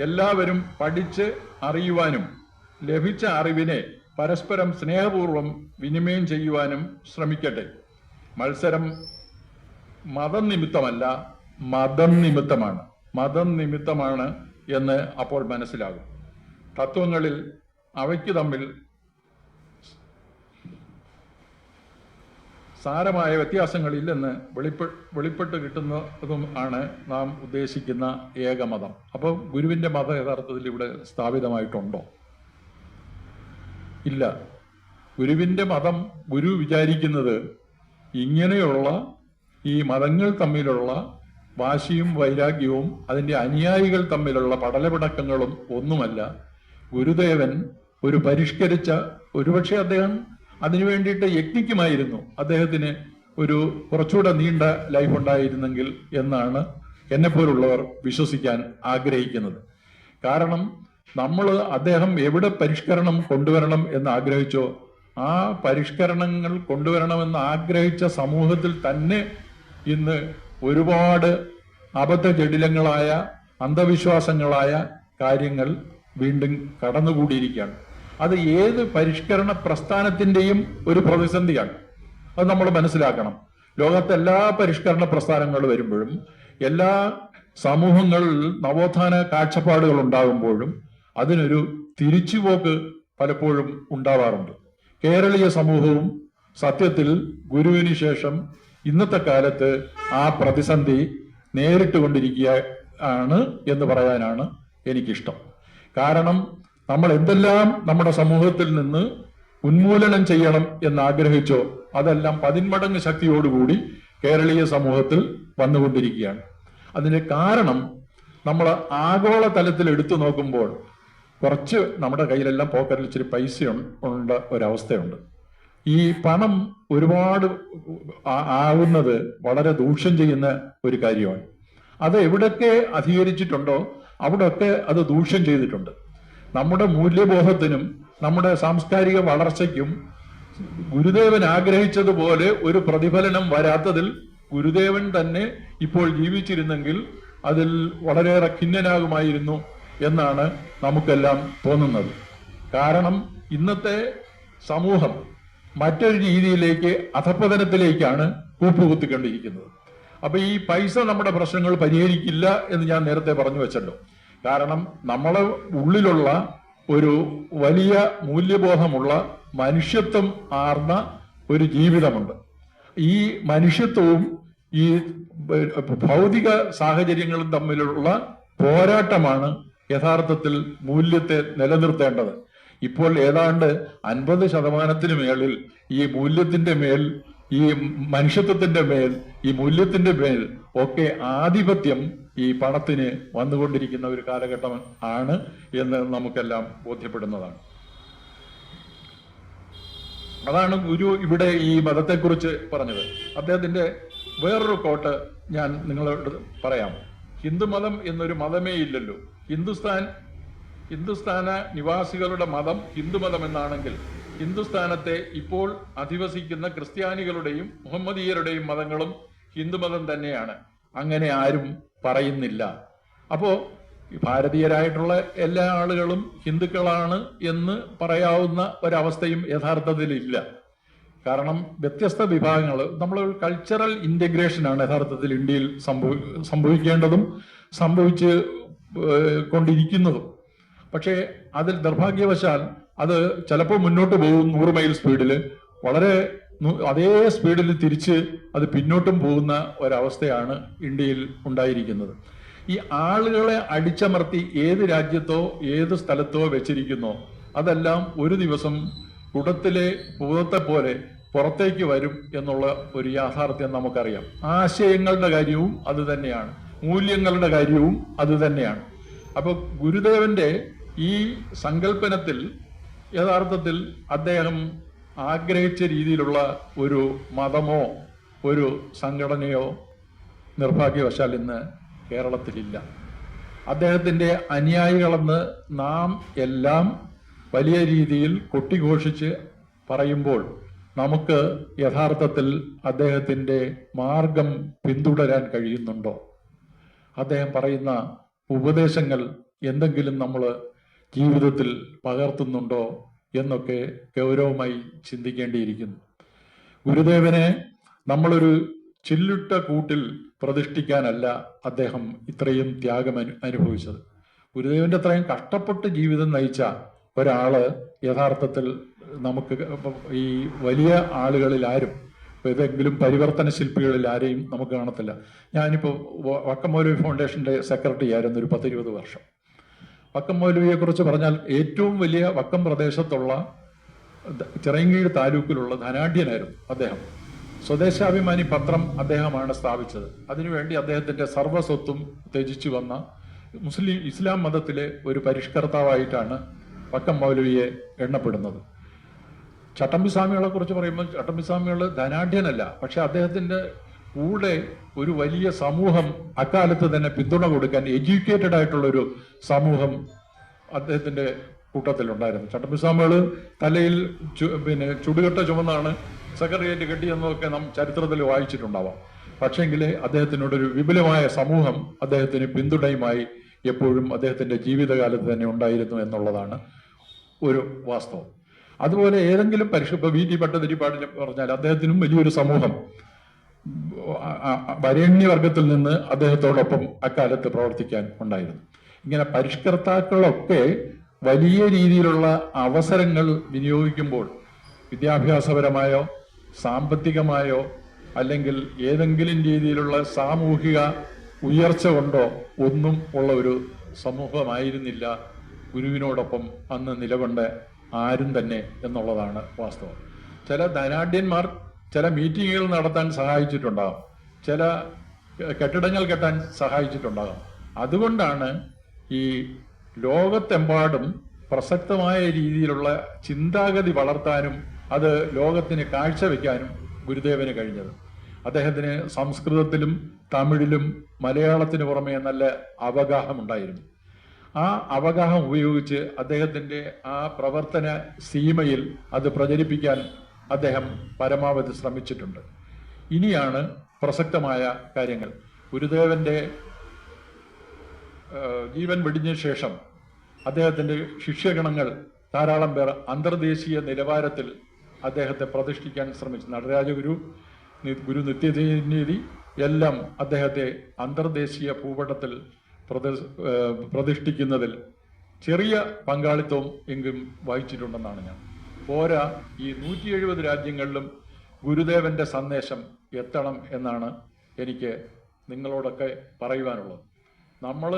എല്ലാവരും പഠിച്ച് അറിയുവാനും ലഭിച്ച അറിവിനെ പരസ്പരം സ്നേഹപൂർവം വിനിമയം ചെയ്യുവാനും ശ്രമിക്കട്ടെ. മത്സരം മതം നിമിത്തമല്ല, മതം നിമിത്തമാണ്. മതം നിമിത്തമാണ് എന്ന് അപ്പോൾ മനസ്സിലാകും. തത്വങ്ങളിൽ അവയ്ക്ക് തമ്മിൽ സാരമായ വ്യത്യാസങ്ങളില്ലെന്ന് വെളിപ്പെട്ട് കിട്ടുന്നതും ആണ് നാം ഉദ്ദേശിക്കുന്ന ഏകമതം. അപ്പോൾ ഗുരുവിന്റെ മതം യഥാർത്ഥത്തിൽ ഇവിടെ സ്ഥാപിതമായിട്ടുണ്ടോ? ഇല്ല. ഗുരുവിന്റെ മതം ഗുരു വിചാരിക്കുന്നത് ഇങ്ങനെയുള്ള ഈ മതങ്ങൾ തമ്മിലുള്ള വാശിയും വൈരാഗ്യവും അതിന്റെ അനുയായികൾ തമ്മിലുള്ള പടലപിടക്കങ്ങളും ഒന്നുമല്ല. ഗുരുദേവൻ ഒരു പരിഷ്കരിച്ച, ഒരുപക്ഷെ അദ്ദേഹം അതിനു വേണ്ടിയിട്ട് യജ്ഞിക്കുമായിരുന്നു, അദ്ദേഹത്തിന് ഒരു കുറച്ചുകൂടെ നീണ്ട ലൈഫ് ഉണ്ടായിരുന്നെങ്കിൽ എന്നാണ് എന്നെപ്പോലുള്ളവർ വിശ്വസിക്കാൻ ആഗ്രഹിക്കുന്നത്. കാരണം അദ്ദേഹം എവിടെ പരിഷ്കരണം കൊണ്ടുവരണം എന്ന് ആഗ്രഹിച്ചോ ആ പരിഷ്കരണങ്ങൾ കൊണ്ടുവരണമെന്ന് ആഗ്രഹിച്ച സമൂഹത്തിൽ തന്നെ ഇന്ന് ഒരുപാട് അബദ്ധജടിലങ്ങളായ അന്ധവിശ്വാസങ്ങളായ കാര്യങ്ങൾ വീണ്ടും കടന്നുകൂടിയിരിക്കുകയാണ്. അത് ഏത് പരിഷ്കരണ പ്രസ്ഥാനത്തിന്റെയും ഒരു പ്രതിസന്ധിയാണ്. അത് നമ്മൾ മനസ്സിലാക്കണം. ലോകത്തെ എല്ലാ പരിഷ്കരണ പ്രസ്ഥാനങ്ങൾ വരുമ്പോഴും എല്ലാ സമൂഹങ്ങളിൽ നവോത്ഥാന കാഴ്ചപ്പാടുകൾ ഉണ്ടാകുമ്പോഴും അതിനൊരു തിരിച്ചുപോക്ക് പലപ്പോഴും ഉണ്ടാവാറുണ്ട്. കേരളീയ സമൂഹവും സത്യത്തിൽ ഗുരുവിന് ശേഷം ഇന്നത്തെ കാലത്ത് ആ പ്രതിസന്ധി നേരിട്ട് കൊണ്ടിരിക്കുകയാണ് എന്ന് പറയാനാണ് എനിക്കിഷ്ടം. കാരണം നമ്മൾ എന്തെല്ലാം നമ്മുടെ സമൂഹത്തിൽ നിന്ന് ഉന്മൂലനം ചെയ്യണം എന്നാഗ്രഹിച്ചോ അതെല്ലാം 10 മടങ്ങ് ശക്തിയോടുകൂടി കേരളീയ സമൂഹത്തിൽ വന്നുകൊണ്ടിരിക്കുകയാണ്. അതിന്റെ കാരണം നമ്മൾ ആഗോള തലത്തിൽ എടുത്തു നോക്കുമ്പോൾ കുറച്ച് നമ്മുടെ കയ്യിലെല്ലാം പോക്കറ്റിൽ ഇച്ചിരി പൈസ ഉണ്ട ഒരവസ്ഥയുണ്ട്. ഈ പണം ഒരുപാട് ആവുന്നത് വളരെ ദൂഷ്യം ചെയ്യുന്ന ഒരു കാര്യമാണ്. അത് എവിടൊക്കെ അധികരിച്ചിട്ടുണ്ടോ അവിടെയൊക്കെ അത് ദൂഷ്യം ചെയ്തിട്ടുണ്ട്. നമ്മുടെ മൂല്യബോധത്തിനും നമ്മുടെ സാംസ്കാരിക വളർച്ചയ്ക്കും ഗുരുദേവൻ ആഗ്രഹിച്ചതുപോലെ ഒരു പ്രതിഫലനം വരാത്തതിൽ ഗുരുദേവൻ തന്നെ ഇപ്പോൾ ജീവിച്ചിരുന്നെങ്കിൽ അതിൽ വളരെയേറെ ഖിന്നനാകുമായിരുന്നു എന്നാണ് നമുക്കെല്ലാം തോന്നുന്നത്. കാരണം ഇന്നത്തെ സമൂഹം മറ്റൊരു രീതിയിലേക്ക് അധപ്പതനത്തിലേക്കാണ് കൂപ്പുകുത്തിക്കൊണ്ടിരിക്കുന്നത്. അപ്പൊ ഈ പൈസ നമ്മുടെ പ്രശ്നങ്ങൾ പരിഹരിക്കില്ല എന്ന് ഞാൻ നേരത്തെ പറഞ്ഞു വെച്ചല്ലോ. കാരണം നമ്മളെ ഉള്ളിലുള്ള ഒരു വലിയ മൂല്യബോധമുള്ള മനുഷ്യത്വം ആർന്ന ഒരു ജീവിതമുണ്ട്. ഈ മനുഷ്യത്വവും ഈ ഭൗതിക സാഹചര്യങ്ങളും തമ്മിലുള്ള പോരാട്ടമാണ് യഥാർത്ഥത്തിൽ മൂല്യത്തെ നിലനിർത്തേണ്ടത്. ഇപ്പോൾ ഏതാണ്ട് 50% മേളിൽ ഈ മൂല്യത്തിന്റെ മേൽ, ഈ മനുഷ്യത്വത്തിന്റെ മേൽ, ഈ മൂല്യത്തിന്റെ മേൽ ഒക്കെ ആധിപത്യം ഈ പണത്തിന് വന്നുകൊണ്ടിരിക്കുന്ന ഒരു കാലഘട്ടം ആണ് എന്ന് നമുക്കെല്ലാം ബോധ്യപ്പെടുന്നതാണ്. അതാണ് ഗുരു ഇവിടെ ഈ മതത്തെക്കുറിച്ച് പറഞ്ഞത്. അദ്ദേഹത്തിന്റെ വേറൊരു കോട്ട് ഞാൻ നിങ്ങളോട് പറയാം. ഹിന്ദുമതം എന്നൊരു മതമേ ഇല്ലല്ലോ. ഹിന്ദുസ്ഥാന നിവാസികളുടെ മതം ഹിന്ദുമതം എന്നാണെങ്കിൽ ഹിന്ദുസ്ഥാനത്തെ ഇപ്പോൾ അധിവസിക്കുന്ന ക്രിസ്ത്യാനികളുടെയും മുഹമ്മദീയരുടെയും മതങ്ങളും ഹിന്ദുമതം തന്നെയാണ്. അങ്ങനെ ആരും പറയുന്നില്ല. അപ്പോ ഭാരതീയരായിട്ടുള്ള എല്ലാ ആളുകളും ഹിന്ദുക്കളാണ് എന്ന് പറയാവുന്ന ഒരവസ്ഥയും യഥാർത്ഥത്തിൽ ഇല്ല. കാരണം വ്യത്യസ്ത വിഭാഗങ്ങൾ, നമ്മളൊരു കൾച്ചറൽ ഇന്റഗ്രേഷനാണ് യഥാർത്ഥത്തിൽ ഇന്ത്യയിൽ സംഭവിക്കേണ്ടതും സംഭവിച്ച് കൊണ്ടിരിക്കുന്നതും. പക്ഷേ അതിൽ നിർഭാഗ്യവശാൽ അത് ചിലപ്പോൾ മുന്നോട്ട് പോകും 100 മൈൽ സ്പീഡിൽ, വളരെ അതേ സ്പീഡിൽ തിരിച്ച് അത് പിന്നോട്ടും പോകുന്ന ഒരവസ്ഥയാണ് ഇന്ത്യയിൽ ഉണ്ടായിരിക്കുന്നത്. ഈ ആളുകളെ അടിച്ചമർത്തി ഏത് രാജ്യത്തോ ഏത് സ്ഥലത്തോ വെച്ചിരിക്കുന്നോ അതെല്ലാം ഒരു ദിവസം കുടത്തിലെ ഭൂതത്തെ പോലെ പുറത്തേക്ക് വരും എന്നുള്ള ഒരു യാഥാർത്ഥ്യം നമുക്കറിയാം. ആശയങ്ങളുടെ കാര്യവും അത് തന്നെയാണ്, മൂല്യങ്ങളുടെ കാര്യവും അത് തന്നെയാണ്. അപ്പൊ ഗുരുദേവന്റെ ഈ സങ്കല്പനത്തിൽ യഥാർത്ഥത്തിൽ അദ്ദേഹം ആഗ്രഹിച്ച രീതിയിലുള്ള ഒരു മതമോ ഒരു സംഘടനയോ നിർഭാഗ്യവശാൽ ഇന്ന് കേരളത്തിലില്ല. അദ്ദേഹത്തിന്റെ അനുയായികളെന്ന് നാം എല്ലാം വലിയ രീതിയിൽ കൊട്ടിഘോഷിച്ച് പറയുമ്പോൾ നമുക്ക് യഥാർത്ഥത്തിൽ അദ്ദേഹത്തിന്റെ മാർഗം പിന്തുടരാൻ കഴിയുന്നുണ്ടോ? അദ്ദേഹം പറയുന്ന ഉപദേശങ്ങൾ എന്തെങ്കിലും നമ്മൾ ജീവിതത്തിൽ പകർത്തുന്നുണ്ടോ എന്നൊക്കെ ഗൗരവമായി ചിന്തിക്കേണ്ടിയിരിക്കുന്നു. ഗുരുദേവനെ നമ്മളൊരു ചില്ലിട്ട കൂട്ടിൽ പ്രതിഷ്ഠിക്കാനല്ല അദ്ദേഹം ഇത്രയും ത്യാഗം അനുഭവിച്ചത്. ഗുരുദേവന്റെ അത്രയും കഷ്ടപ്പെട്ട് ജീവിതം നയിച്ച ഒരാള് യഥാർത്ഥത്തിൽ നമുക്ക് ഈ വലിയ ആളുകളിൽ ആരും, ഏതെങ്കിലും പരിവർത്തന ശില്പികളിൽ ആരെയും നമുക്ക് കാണത്തില്ല. ഞാനിപ്പോൾ വക്കം മൗലവി ഫൗണ്ടേഷന്റെ സെക്രട്ടറി ആയിരുന്നു ഒരു 10-20 വർഷം. വക്കം മൗലവിയെ കുറിച്ച് പറഞ്ഞാൽ ഏറ്റവും വലിയ വക്കം പ്രദേശത്തുള്ള ചിറയൻകീഴ് താലൂക്കിലുള്ള ധനാഢ്യനായിരുന്നു അദ്ദേഹം. സ്വദേശാഭിമാനി പത്രം അദ്ദേഹമാണ് സ്ഥാപിച്ചത്. അതിനുവേണ്ടി അദ്ദേഹത്തിന്റെ സർവ്വസ്വത്തും ത്യജിച്ചു വന്ന ഇസ്ലാം മതത്തിലെ ഒരു പരിഷ്കർത്താവായിട്ടാണ് വക്കം മൗലവിയെ എണ്ണപ്പെടുന്നത്. ചട്ടമ്പിസ്വാമികളെ കുറിച്ച് പറയുമ്പോൾ ചട്ടമ്പിസ്വാമികൾ ധനാഢ്യനല്ല, പക്ഷെ അദ്ദേഹത്തിന്റെ കൂടെ ഒരു വലിയ സമൂഹം അക്കാലത്ത് തന്നെ പിന്തുണ കൊടുക്കാൻ എഡ്യൂക്കേറ്റഡ് ആയിട്ടുള്ള ഒരു സമൂഹം അദ്ദേഹത്തിന്റെ കൂട്ടത്തിലുണ്ടായിരുന്നു. ചട്ടമ്പി സ്വാമികൾ തലയിൽ ചുടുകെട്ട ചുമന്നാണ് സെക്രട്ടേറിയറ്റ് കെട്ടിയെന്നൊക്കെ നാം ചരിത്രത്തിൽ വായിച്ചിട്ടുണ്ടാവാം. പക്ഷേങ്കിൽ അദ്ദേഹത്തിനോടൊരു വിപുലമായ സമൂഹം അദ്ദേഹത്തിന് പിന്തുണയുമായി എപ്പോഴും അദ്ദേഹത്തിന്റെ ജീവിതകാലത്ത് തന്നെ ഉണ്ടായിരുന്നു എന്നുള്ളതാണ് ഒരു വാസ്തവം. അതുപോലെ ഏതെങ്കിലും ഇപ്പൊ വി ടി ഭട്ടതിരിപ്പാടിനെ പറഞ്ഞാൽ അദ്ദേഹത്തിനും വലിയൊരു സമൂഹം വരേണ്യവർഗത്തിൽ നിന്ന് അദ്ദേഹത്തോടൊപ്പം അക്കാലത്ത് പ്രവർത്തിക്കാൻ ഉണ്ടായിരുന്നു. ഇങ്ങനെ പരിഷ്കർത്താക്കളൊക്കെ വലിയ രീതിയിലുള്ള അവസരങ്ങൾ വിനിയോഗിക്കുമ്പോൾ വിദ്യാഭ്യാസപരമായോ സാമ്പത്തികമായോ അല്ലെങ്കിൽ ഏതെങ്കിലും രീതിയിലുള്ള സാമൂഹിക ഉയർച്ച കൊണ്ടോ ഒന്നും ഉള്ള ഒരു സമൂഹമായിരുന്നില്ല ഗുരുവിനോടൊപ്പം അന്ന് നിലകൊണ്ട ആരും തന്നെ എന്നുള്ളതാണ് വാസ്തവം. ചില ധനാഢ്യന്മാർ ചില മീറ്റിങ്ങുകൾ നടത്താൻ സഹായിച്ചിട്ടുണ്ടാകും, ചില കെട്ടിടങ്ങൾ കെട്ടാൻ സഹായിച്ചിട്ടുണ്ടാകും. അതുകൊണ്ടാണ് ഈ ലോകത്തെമ്പാടും പ്രസക്തമായ രീതിയിലുള്ള ചിന്താഗതി വളർത്താനും അത് ലോകത്തിന് കാഴ്ചവെക്കാനും ഗുരുദേവന് കഴിഞ്ഞത്. അദ്ദേഹത്തിന് സംസ്കൃതത്തിലും തമിഴിലും മലയാളത്തിന് പുറമെ നല്ല അവഗാഹമുണ്ടായിരുന്നു. ആ അവഗാഹം ഉപയോഗിച്ച് അദ്ദേഹത്തിന്റെ ആ പ്രവർത്തന സീമയിൽ അത് പ്രചരിപ്പിക്കാൻ അദ്ദേഹം പരമാവധി ശ്രമിച്ചിട്ടുണ്ട്. ഇനിയാണ് പ്രസക്തമായ കാര്യങ്ങൾ. ഗുരുദേവന്റെ ജീവൻ വെടിഞ്ഞ ശേഷം അദ്ദേഹത്തിന്റെ ശിഷ്യഗണങ്ങൾ ധാരാളം പേർ അന്തർദേശീയ നിലവാരത്തിൽ അദ്ദേഹത്തെ പ്രതിഷ്ഠിക്കാൻ ശ്രമിച്ചു. നടരാജഗുരു, ഗുരു നിത്യനീതി എല്ലാം അദ്ദേഹത്തെ അന്തർദേശീയ ഭൂപടത്തിൽ പ്രതിഷ്ഠിക്കുന്നതിൽ ചെറിയ പങ്കാളിത്തവും എങ്കിലും വഹിച്ചിട്ടുണ്ടെന്നാണ് ഞാൻ. പോരാ, ഈ 170 രാജ്യങ്ങളിലും ഗുരുദേവന്റെ സന്ദേശം എത്തണം എന്നാണ് എനിക്ക് നിങ്ങളോടൊക്കെ പറയുവാനുള്ളത്. നമ്മൾ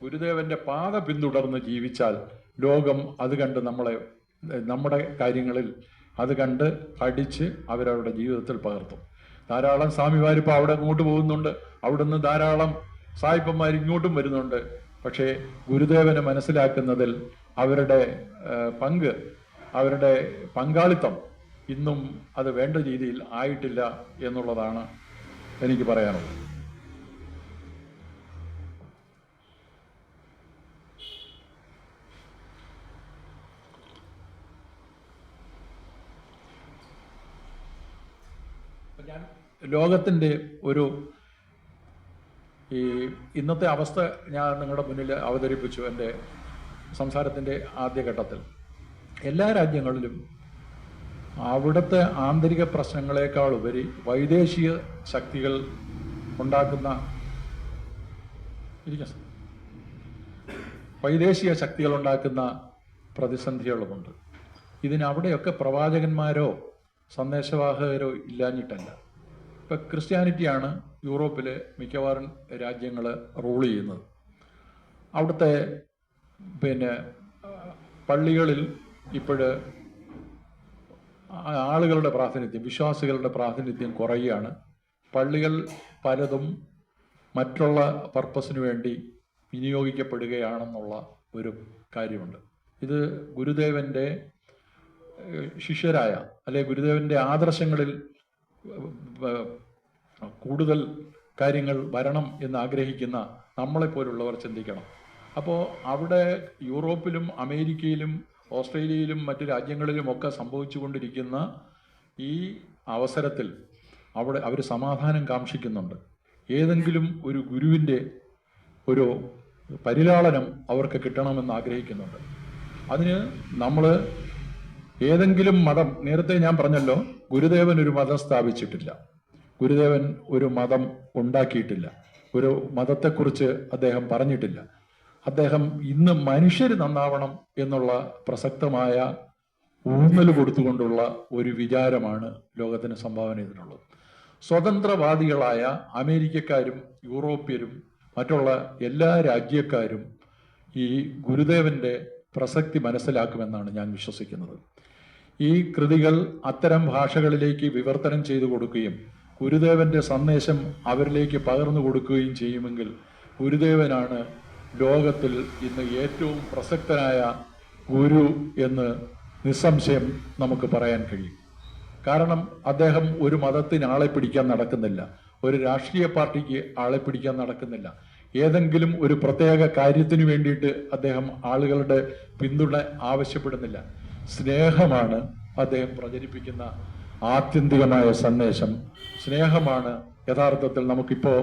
ഗുരുദേവന്റെ പാത പിന്തുടർന്ന് ജീവിച്ചാൽ ലോകം അത് കണ്ട് നമ്മുടെ കാര്യങ്ങളിൽ അത് കണ്ട് പഠിച്ച് അവരവരുടെ ജീവിതത്തിൽ പകർത്തും. ധാരാളം സ്വാമിമാരിപ്പോൾ അവിടെ അങ്ങോട്ട് പോകുന്നുണ്ട്, അവിടുന്ന് ധാരാളം സായിപ്പന്മാർ ഇങ്ങോട്ടും വരുന്നുണ്ട്. പക്ഷേ ഗുരുദേവനെ മനസ്സിലാക്കുന്നതിൽ അവരുടെ പങ്ക്, അവരുടെ പങ്കാളിത്തം ഇന്നും അത് വേണ്ട രീതിയിൽ ആയിട്ടില്ല എന്നുള്ളതാണ് എനിക്ക് പറയാനുള്ളത്. ഞാൻ ലോകത്തിൻ്റെ ഒരു ഇന്നത്തെ അവസ്ഥ ഞാൻ നിങ്ങളുടെ മുന്നിൽ അവതരിപ്പിച്ചു എൻ്റെ സംസാരത്തിൻ്റെ ആദ്യഘട്ടത്തിൽ. എല്ലാ രാജ്യങ്ങളിലും അവിടുത്തെ ആന്തരിക പ്രശ്നങ്ങളെക്കാൾ ഉപരി വൈദേശിക ശക്തികൾ ഉണ്ടാക്കുന്ന പ്രതിസന്ധികളുമുണ്ട്. ഇതിനവിടെയൊക്കെ പ്രവാചകന്മാരോ സന്ദേശവാഹകരോ ഇല്ലാഞ്ഞിട്ടല്ല. ഇപ്പം ക്രിസ്ത്യാനിറ്റിയാണ് യൂറോപ്പിലെ മിക്കവാറും രാജ്യങ്ങൾ റൂൾ ചെയ്യുന്നത്. അവിടുത്തെ പള്ളികളിൽ ഇപ്പോഴ് ആളുകളുടെ പ്രാതിനിധ്യം, വിശ്വാസികളുടെ പ്രാതിനിധ്യം കുറയുകയാണ്. പള്ളികൾ പലതും മറ്റുള്ള പർപ്പസിന് വേണ്ടി വിനിയോഗിക്കപ്പെടുകയാണെന്നുള്ള ഒരു കാര്യമുണ്ട്. ഇത് ഗുരുദേവന്റെ ശിഷ്യരായ അല്ലെ ഗുരുദേവന്റെ ആദർശങ്ങളിൽ കൂടുതൽ കാര്യങ്ങൾ വരണം എന്ന് ആഗ്രഹിക്കുന്ന നമ്മളെപ്പോലുള്ളവർ ചിന്തിക്കണം. അപ്പോൾ അവിടെ യൂറോപ്പിലും അമേരിക്കയിലും ഓസ്ട്രേലിയയിലും മറ്റു രാജ്യങ്ങളിലുമൊക്കെ സംഭവിച്ചുകൊണ്ടിരിക്കുന്ന ഈ അവസരത്തിൽ അവിടെ അവർ സമാധാനം കാംക്ഷിക്കുന്നുണ്ട്. ഏതെങ്കിലും ഒരു ഗുരുവിൻ്റെ ഒരു പരിലാളനം അവർക്ക് കിട്ടണമെന്ന് ആഗ്രഹിക്കുന്നുണ്ട്. അതിന് നമ്മൾ ഏതെങ്കിലും മതം, നേരത്തെ ഞാൻ പറഞ്ഞല്ലോ, ഗുരുദേവൻ ഒരു മതം സ്ഥാപിച്ചിട്ടില്ല, ഗുരുദേവൻ ഒരു മതം ഉണ്ടാക്കിയിട്ടില്ല, ഒരു മതത്തെക്കുറിച്ച് അദ്ദേഹം പറഞ്ഞിട്ടില്ല. അദ്ദേഹം ഇന്ന് മനുഷ്യർ നന്നാവണം എന്നുള്ള പ്രസക്തമായ ഊന്നൽ കൊടുത്തുകൊണ്ടുള്ള ഒരു വിചാരമാണ് ലോകത്തിന് സംഭാവന ചെയ്തിട്ടുള്ളത്. സ്വതന്ത്രവാദികളായ അമേരിക്കക്കാരും യൂറോപ്യരും മറ്റുള്ള എല്ലാ രാജ്യക്കാരും ഈ ഗുരുദേവന്റെ പ്രസക്തി മനസ്സിലാക്കുമെന്നാണ് ഞാൻ വിശ്വസിക്കുന്നത്. ഈ കൃതികൾ അത്തരം ഭാഷകളിലേക്ക് വിവർത്തനം ചെയ്തു കൊടുക്കുകയും ഗുരുദേവന്റെ സന്ദേശം അവരിലേക്ക് പകർന്നു കൊടുക്കുകയും ചെയ്യുമെങ്കിൽ ഗുരുദേവനാണ് ലോകത്തിൽ ഇന്ന് ഏറ്റവും പ്രസക്തനായ ഗുരു എന്ന് നിസ്സംശയം നമുക്ക് പറയാൻ കഴിയും. കാരണം അദ്ദേഹം ഒരു മതത്തിന് ആളെ പിടിക്കാൻ നടക്കുന്നില്ല, ഒരു രാഷ്ട്രീയ പാർട്ടിക്ക് ആളെ പിടിക്കാൻ നടക്കുന്നില്ല. ഏതെങ്കിലും ഒരു പ്രത്യേക കാര്യത്തിന് വേണ്ടിയിട്ട് അദ്ദേഹം ആളുകളുടെ പിന്തുണ ആവശ്യപ്പെടുന്നില്ല. സ്നേഹമാണ് അദ്ദേഹം പ്രചരിപ്പിക്കുന്ന ആത്യന്തികമായ സന്ദേശം. സ്നേഹമാണ് യഥാർത്ഥത്തിൽ നമുക്കിപ്പോ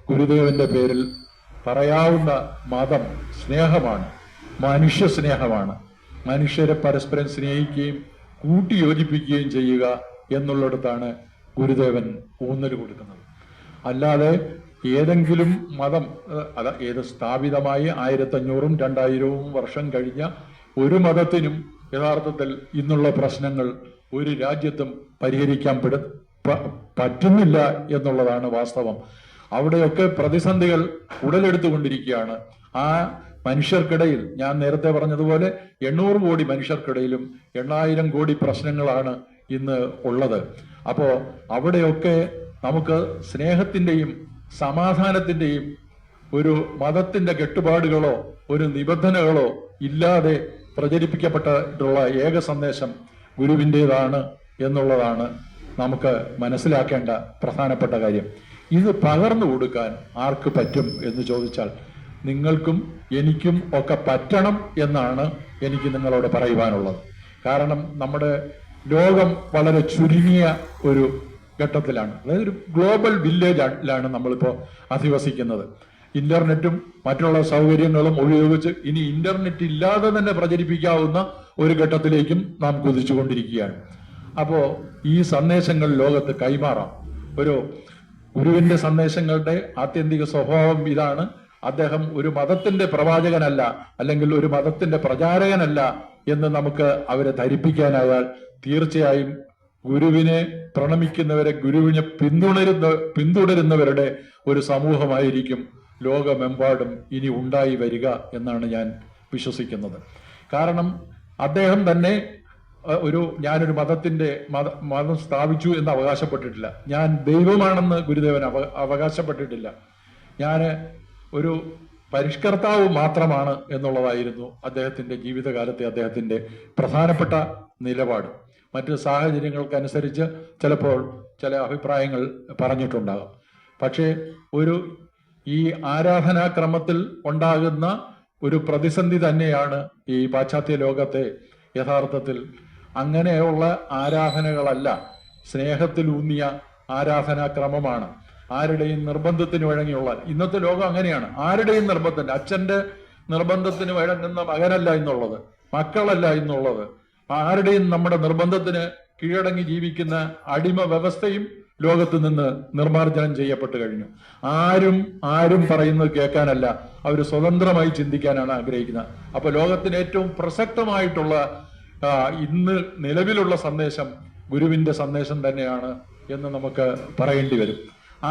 ഗുരുദേവന്റെ പേരിൽ പറയാവുന്ന മതം. സ്നേഹമാണ്, മനുഷ്യ സ്നേഹമാണ്. മനുഷ്യരെ പരസ്പരം സ്നേഹിക്കുകയും കൂട്ടിയോജിപ്പിക്കുകയും ചെയ്യുക എന്നുള്ളിടത്താണ് ഗുരുദേവൻ ഊന്നൽ കൊടുക്കുന്നത്. അല്ലാതെ ഏതെങ്കിലും മതം, ഏത് സ്ഥാപിതമായി 1500 2000 വർഷം കഴിഞ്ഞ ഒരു മതത്തിനും യഥാർത്ഥത്തിൽ ഇന്നുള്ള പ്രശ്നങ്ങൾ ഒരു രാജ്യത്തും പരിഹരിക്കാൻ പറ്റുന്നില്ല എന്നുള്ളതാണ് വാസ്തവം. അവിടെയൊക്കെ പ്രതിസന്ധികൾ ഉടലെടുത്തുകൊണ്ടിരിക്കുകയാണ്. ആ മനുഷ്യർക്കിടയിൽ, ഞാൻ നേരത്തെ പറഞ്ഞതുപോലെ 800 കോടി മനുഷ്യർക്കിടയിലും 8000 കോടി പ്രശ്നങ്ങളാണ് ഇന്ന് ഉള്ളത്. അപ്പോ അവിടെയൊക്കെ നമുക്ക് സ്നേഹത്തിന്റെയും സമാധാനത്തിന്റെയും ഒരു മതത്തിന്റെ കെട്ടുപാടുകളോ ഒരു നിബന്ധനകളോ ഇല്ലാതെ പ്രചരിപ്പിക്കപ്പെട്ടിട്ടുള്ള ഏക സന്ദേശം ഗുരുവിൻ്റെതാണ് എന്നുള്ളതാണ് നമുക്ക് മനസ്സിലാക്കേണ്ട പ്രധാനപ്പെട്ട കാര്യം. ഇത് പകർന്നു കൊടുക്കാൻ ആർക്ക് പറ്റും എന്ന് ചോദിച്ചാൽ നിങ്ങൾക്കും എനിക്കും ഒക്കെ പറ്റണം എന്നാണ് എനിക്ക് നിങ്ങളോട് പറയുവാനുള്ളത്. കാരണം നമ്മുടെ ലോകം വളരെ ചുരുങ്ങിയ ഒരു ഘട്ടത്തിലാണ്. അതായത് ഒരു ഗ്ലോബൽ വില്ലേജിലാണ് നമ്മളിപ്പോൾ അധിവസിക്കുന്നത്. ഇന്റർനെറ്റും മറ്റുള്ള സൗകര്യങ്ങളും ഉപയോഗിച്ച് ഇനി ഇന്റർനെറ്റ് ഇല്ലാതെ തന്നെ പ്രചരിപ്പിക്കാവുന്ന ഒരു ഘട്ടത്തിലേക്കും നാം കുതിച്ചുകൊണ്ടിരിക്കുകയാണ്. അപ്പോ ഈ സന്ദേശങ്ങൾ ലോകത്ത് കൈമാറാം. ഒരു ഗുരുവിന്റെ സന്ദേശങ്ങളുടെ ആത്യന്തിക സ്വഭാവം ഇതാണ്. അദ്ദേഹം ഒരു മതത്തിന്റെ പ്രവാചകനല്ല, അല്ലെങ്കിൽ ഒരു മതത്തിന്റെ പ്രചാരകനല്ല എന്ന് നമുക്ക് അവരെ ധരിപ്പിക്കാനായാൽ തീർച്ചയായും ഗുരുവിനെ പ്രണമിക്കുന്നവരെ, ഗുരുവിനെ പിന്തുടരുന്നവരുടെ ഒരു സമൂഹമായിരിക്കും ലോകമെമ്പാടും ഇനി ഉണ്ടായി വരിക എന്നാണ് ഞാൻ വിശ്വസിക്കുന്നത്. കാരണം അദ്ദേഹം തന്നെ ഞാനൊരു മതം സ്ഥാപിച്ചു എന്ന് അവകാശപ്പെട്ടിട്ടില്ല. ഞാൻ ദൈവമാണെന്ന് ഗുരുദേവൻ അവകാശപ്പെട്ടിട്ടില്ല. ഞാൻ ഒരു പരിഷ്കർത്താവ് മാത്രമാണ് എന്നുള്ളതായിരുന്നു അദ്ദേഹത്തിന്റെ ജീവിതകാലത്തെ അദ്ദേഹത്തിന്റെ പ്രധാനപ്പെട്ട നിലപാട്. മറ്റ് സാഹചര്യങ്ങൾക്കനുസരിച്ച് ചിലപ്പോൾ ചില അഭിപ്രായങ്ങൾ പറഞ്ഞിട്ടുണ്ടാകാം. പക്ഷേ ഈ ആരാധനാക്രമത്തിൽ ഉണ്ടാകുന്ന ഒരു പ്രതിസന്ധി തന്നെയാണ് ഈ പാശ്ചാത്യ ലോകത്തെ യഥാർത്ഥത്തിൽ അങ്ങനെയുള്ള ആരാധനകളല്ല, സ്നേഹത്തിലൂന്നിയ ആരാധനാക്രമമാണ്. ആരുടെയും നിർബന്ധത്തിന് വഴങ്ങിയുള്ള ഇന്നത്തെ ലോകം അങ്ങനെയാണ്. ആരുടെയും നിർബന്ധത്തിന്, അച്ഛന്റെ നിർബന്ധത്തിന് വഴങ്ങുന്ന മകനല്ല ഇന്നുള്ളത്, മക്കളല്ല ഇന്നുള്ളത്. ആരുടെയും നമ്മുടെ നിർബന്ധത്തിന് കീഴടങ്ങി ജീവിക്കുന്ന അടിമ വ്യവസ്ഥയും ലോകത്ത് നിന്ന് നിർമ്മാർജ്ജനം ചെയ്യപ്പെട്ടു കഴിഞ്ഞു. ആരും പറയുന്നത് കേൾക്കാനല്ല, അവർ സ്വതന്ത്രമായി ചിന്തിക്കാനാണ് ആഗ്രഹിക്കുന്നത്. അപ്പൊ ലോകത്തിന് ഏറ്റവും പ്രസക്തമായിട്ടുള്ള ഇന്ന് നിലവിലുള്ള സന്ദേശം ഗുരുവിന്റെ സന്ദേശം തന്നെയാണ് എന്ന് നമുക്ക് പറയേണ്ടി വരും.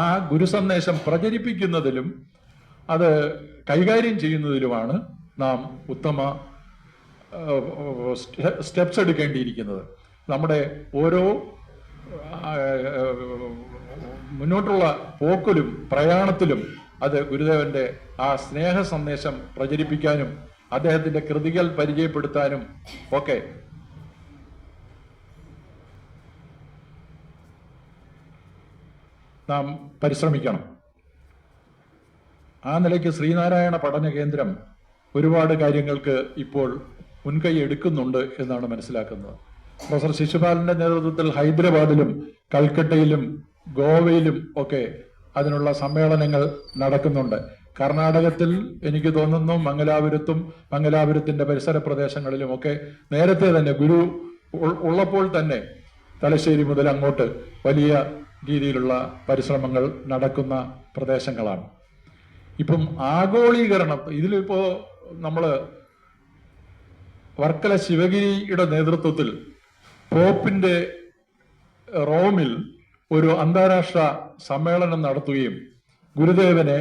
ആ ഗുരു സന്ദേശം പ്രചരിപ്പിക്കുന്നതിലും അത് കൈകാര്യം ചെയ്യുന്നതിലുമാണ് നാം ഉത്തമ സ്റ്റെപ്സ് എടുക്കേണ്ടിയിരിക്കുന്നത്. നമ്മുടെ ഓരോ മുന്നോട്ടുള്ള പോക്കിലും പ്രയാണത്തിലും അത് ഗുരുദേവന്റെ ആ സ്നേഹ സന്ദേശം പ്രചരിപ്പിക്കാനും അദ്ദേഹത്തിന്റെ കൃതികൾ പരിചയപ്പെടുത്താനും ഒക്കെ നാം പരിശ്രമിക്കണം. ആ നിലയ്ക്ക് ശ്രീനാരായണ പഠന കേന്ദ്രം ഒരുപാട് കാര്യങ്ങൾക്ക് ഇപ്പോൾ മുൻകൈ എടുക്കുന്നുണ്ട് എന്നാണ് മനസ്സിലാക്കുന്നത്. പ്രൊഫസർ ശിശുപാലന്റെ നേതൃത്വത്തിൽ ഹൈദരാബാദിലും കൽക്കട്ടയിലും ഗോവയിലും ഒക്കെ അതിനുള്ള സമ്മേളനങ്ങൾ നടക്കുന്നുണ്ട്. കർണാടകത്തിൽ എനിക്ക് തോന്നുന്നു മംഗലാപുരത്തിന്റെ പരിസര പ്രദേശങ്ങളിലും ഒക്കെ നേരത്തെ തന്നെ ഗുരു ഉള്ളപ്പോൾ തന്നെ തലശ്ശേരി മുതൽ അങ്ങോട്ട് വലിയ രീതിയിലുള്ള പരിശ്രമങ്ങൾ നടക്കുന്ന പ്രദേശങ്ങളാണ്. ഇപ്പം ആഗോളീകരണം, ഇതിലിപ്പോ നമ്മള് വർക്കല ശിവഗിരിയുടെ നേതൃത്വത്തിൽ പോപ്പിന്റെ റോമിൽ ഒരു അന്താരാഷ്ട്ര സമ്മേളനം നടത്തുകയും ഗുരുദേവനെ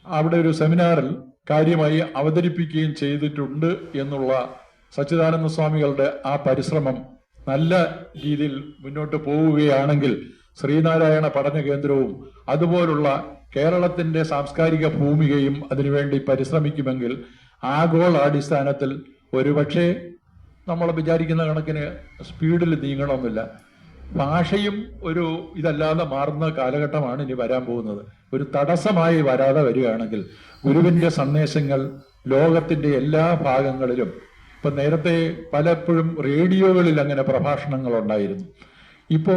അവിടെ ഒരു സെമിനാറിൽ കാര്യമായി അവതരിപ്പിക്കുകയും ചെയ്തിട്ടുണ്ട് എന്നുള്ള സച്ചിദാനന്ദ സ്വാമികളുടെ ആ പരിശ്രമം നല്ല രീതിയിൽ മുന്നോട്ട് പോവുകയാണെങ്കിൽ ശ്രീനാരായണ പഠന കേന്ദ്രവും അതുപോലുള്ള കേരളത്തിന്റെ സാംസ്കാരിക ഭൂമികയും അതിനുവേണ്ടി പരിശ്രമിക്കുമെങ്കിൽ ആഗോളാടിസ്ഥാനത്തിൽ ഒരുപക്ഷെ നമ്മൾ വിചാരിക്കുന്ന കണക്കിന് സ്പീഡിൽ നീങ്ങണമെന്നില്ല. ഭാഷയും ഒരു ഇതല്ലാതെ മാറുന്ന കാലഘട്ടമാണ് ഇനി വരാൻ പോകുന്നത്. ഒരു തടസ്സമായി വരാതെ വരികയാണെങ്കിൽ ഗുരുവിന്റെ സന്ദേശങ്ങൾ ലോകത്തിന്റെ എല്ലാ ഭാഗങ്ങളിലും, ഇപ്പൊ നേരത്തെ പലപ്പോഴും റേഡിയോകളിൽ അങ്ങനെ പ്രഭാഷണങ്ങൾ ഉണ്ടായിരുന്നു. ഇപ്പോ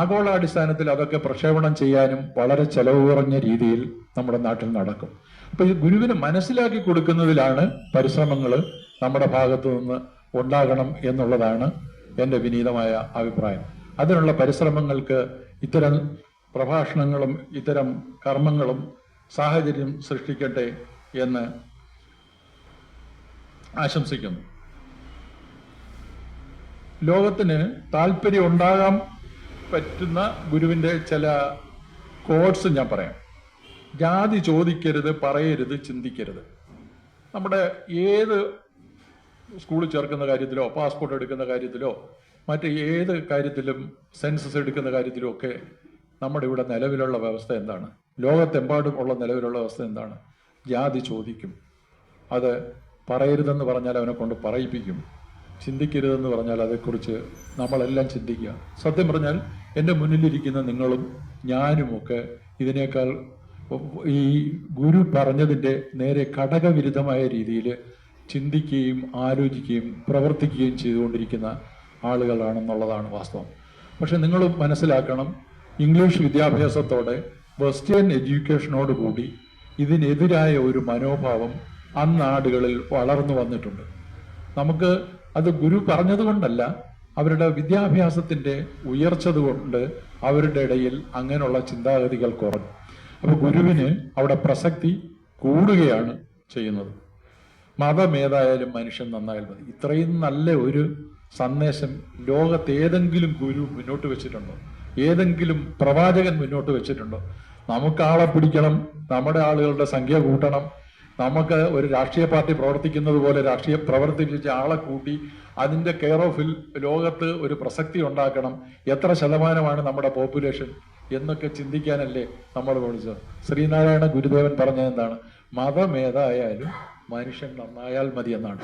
ആഗോളാടിസ്ഥാനത്തിൽ അതൊക്കെ പ്രക്ഷേപണം ചെയ്യാനും വളരെ ചെലവ് കുറഞ്ഞ രീതിയിൽ നമ്മുടെ നാട്ടിൽ നടക്കും. അപ്പൊ ഈ ഗുരുവിന് മനസ്സിലാക്കി കൊടുക്കുന്നതിലാണ് പരിശ്രമങ്ങൾ നമ്മുടെ ഭാഗത്തു നിന്ന് ഉണ്ടാകണം എന്നുള്ളതാണ് എൻ്റെ വിനീതമായ അഭിപ്രായം. അതിനുള്ള പരിശ്രമങ്ങൾക്ക് ഇത്തരം പ്രഭാഷണങ്ങളും ഇത്തരം കർമ്മങ്ങളും സാഹചര്യം സൃഷ്ടിക്കട്ടെ എന്ന് ആശംസിക്കുന്നു. ലോകത്തിന് താല്പര്യം ഉണ്ടാകാൻ പറ്റുന്ന ഗുരുവിന്റെ ചില കോഡ്സ് ഞാൻ പറയാം. ജാതി ചോദിക്കരുത്, പറയരുത്, ചിന്തിക്കരുത്. നമ്മുടെ ഏത് സ്കൂളിൽ ചേർക്കുന്ന കാര്യത്തിലോ പാസ്പോർട്ട് എടുക്കുന്ന കാര്യത്തിലോ മറ്റ് ഏത് കാര്യത്തിലും സെൻസസ് എടുക്കുന്ന കാര്യത്തിലും ഒക്കെ നമ്മുടെ ഇവിടെ നിലവിലുള്ള വ്യവസ്ഥ എന്താണ്? ലോകത്തെമ്പാടും ഉള്ള നിലവിലുള്ള അവസ്ഥ എന്താണ്? ജാതി ചോദിക്കും. അത് പറയരുതെന്ന് പറഞ്ഞാൽ അവനെ കൊണ്ട് പറയിപ്പിക്കും. ചിന്തിക്കരുതെന്ന് പറഞ്ഞാൽ അതേക്കുറിച്ച് നമ്മളെല്ലാം ചിന്തിക്കുക. സത്യം പറഞ്ഞാൽ എൻ്റെ മുന്നിലിരിക്കുന്ന നിങ്ങളും ഞാനുമൊക്കെ ഇതിനേക്കാൾ ഈ ഗുരു പറഞ്ഞതിൻ്റെ നേരെ ഘടകവിരുദ്ധമായ രീതിയിൽ ചിന്തിക്കുകയും ആലോചിക്കുകയും പ്രവർത്തിക്കുകയും ചെയ്തുകൊണ്ടിരിക്കുന്ന ആളുകളാണെന്നുള്ളതാണ് വാസ്തവം. പക്ഷെ നിങ്ങൾ മനസ്സിലാക്കണം, ഇംഗ്ലീഷ് വിദ്യാഭ്യാസത്തോടെ വെസ്റ്റേൺ എഡ്യൂക്കേഷനോട് കൂടി ഇതിനെതിരായ ഒരു മനോഭാവം അന്നാടുകളിൽ വളർന്നു വന്നിട്ടുണ്ട്. നമുക്ക് അത് ഗുരു പറഞ്ഞതുകൊണ്ടല്ല, അവരുടെ വിദ്യാഭ്യാസത്തിന്റെ ഉയർച്ചത് കൊണ്ട് അവരുടെ ഇടയിൽ അങ്ങനെയുള്ള ചിന്താഗതികൾ കുറഞ്ഞു. അപ്പൊ ഗുരുവിന് അവിടെ പ്രസക്തി കൂടുകയാണ് ചെയ്യുന്നത്. മതമേതായാലും മനുഷ്യൻ നന്നായാൽ മതി. ഇത്രയും നല്ല ഒരു സന്ദേശം ലോകത്ത് ഏതെങ്കിലും ഗുരു മുന്നോട്ട് വെച്ചിട്ടുണ്ടോ? ഏതെങ്കിലും പ്രവാചകൻ മുന്നോട്ട് വെച്ചിട്ടുണ്ടോ? നമുക്ക് ആളെ പിടിക്കണം, നമ്മുടെ ആളുകളുടെ സംഖ്യ കൂട്ടണം, നമുക്ക് ഒരു രാഷ്ട്രീയ പാർട്ടി പ്രവർത്തിക്കുന്നത് പോലെ രാഷ്ട്രീയ പ്രവർത്തിപ്പിച്ച് ആളെ കൂട്ടി അതിന്റെ കെയർ ഓഫിൽ ലോകത്ത് ഒരു പ്രസക്തി ഉണ്ടാക്കണം, എത്ര ശതമാനമാണ് നമ്മുടെ പോപ്പുലേഷൻ എന്നൊക്കെ ചിന്തിക്കാനല്ലേ നമ്മൾ വിളിച്ചത്. ശ്രീനാരായണ ഗുരുദേവൻ പറഞ്ഞത് എന്താണ്? മതമേതായാലും മനുഷ്യൻ നന്നായാൽ മതി എന്നാണ്.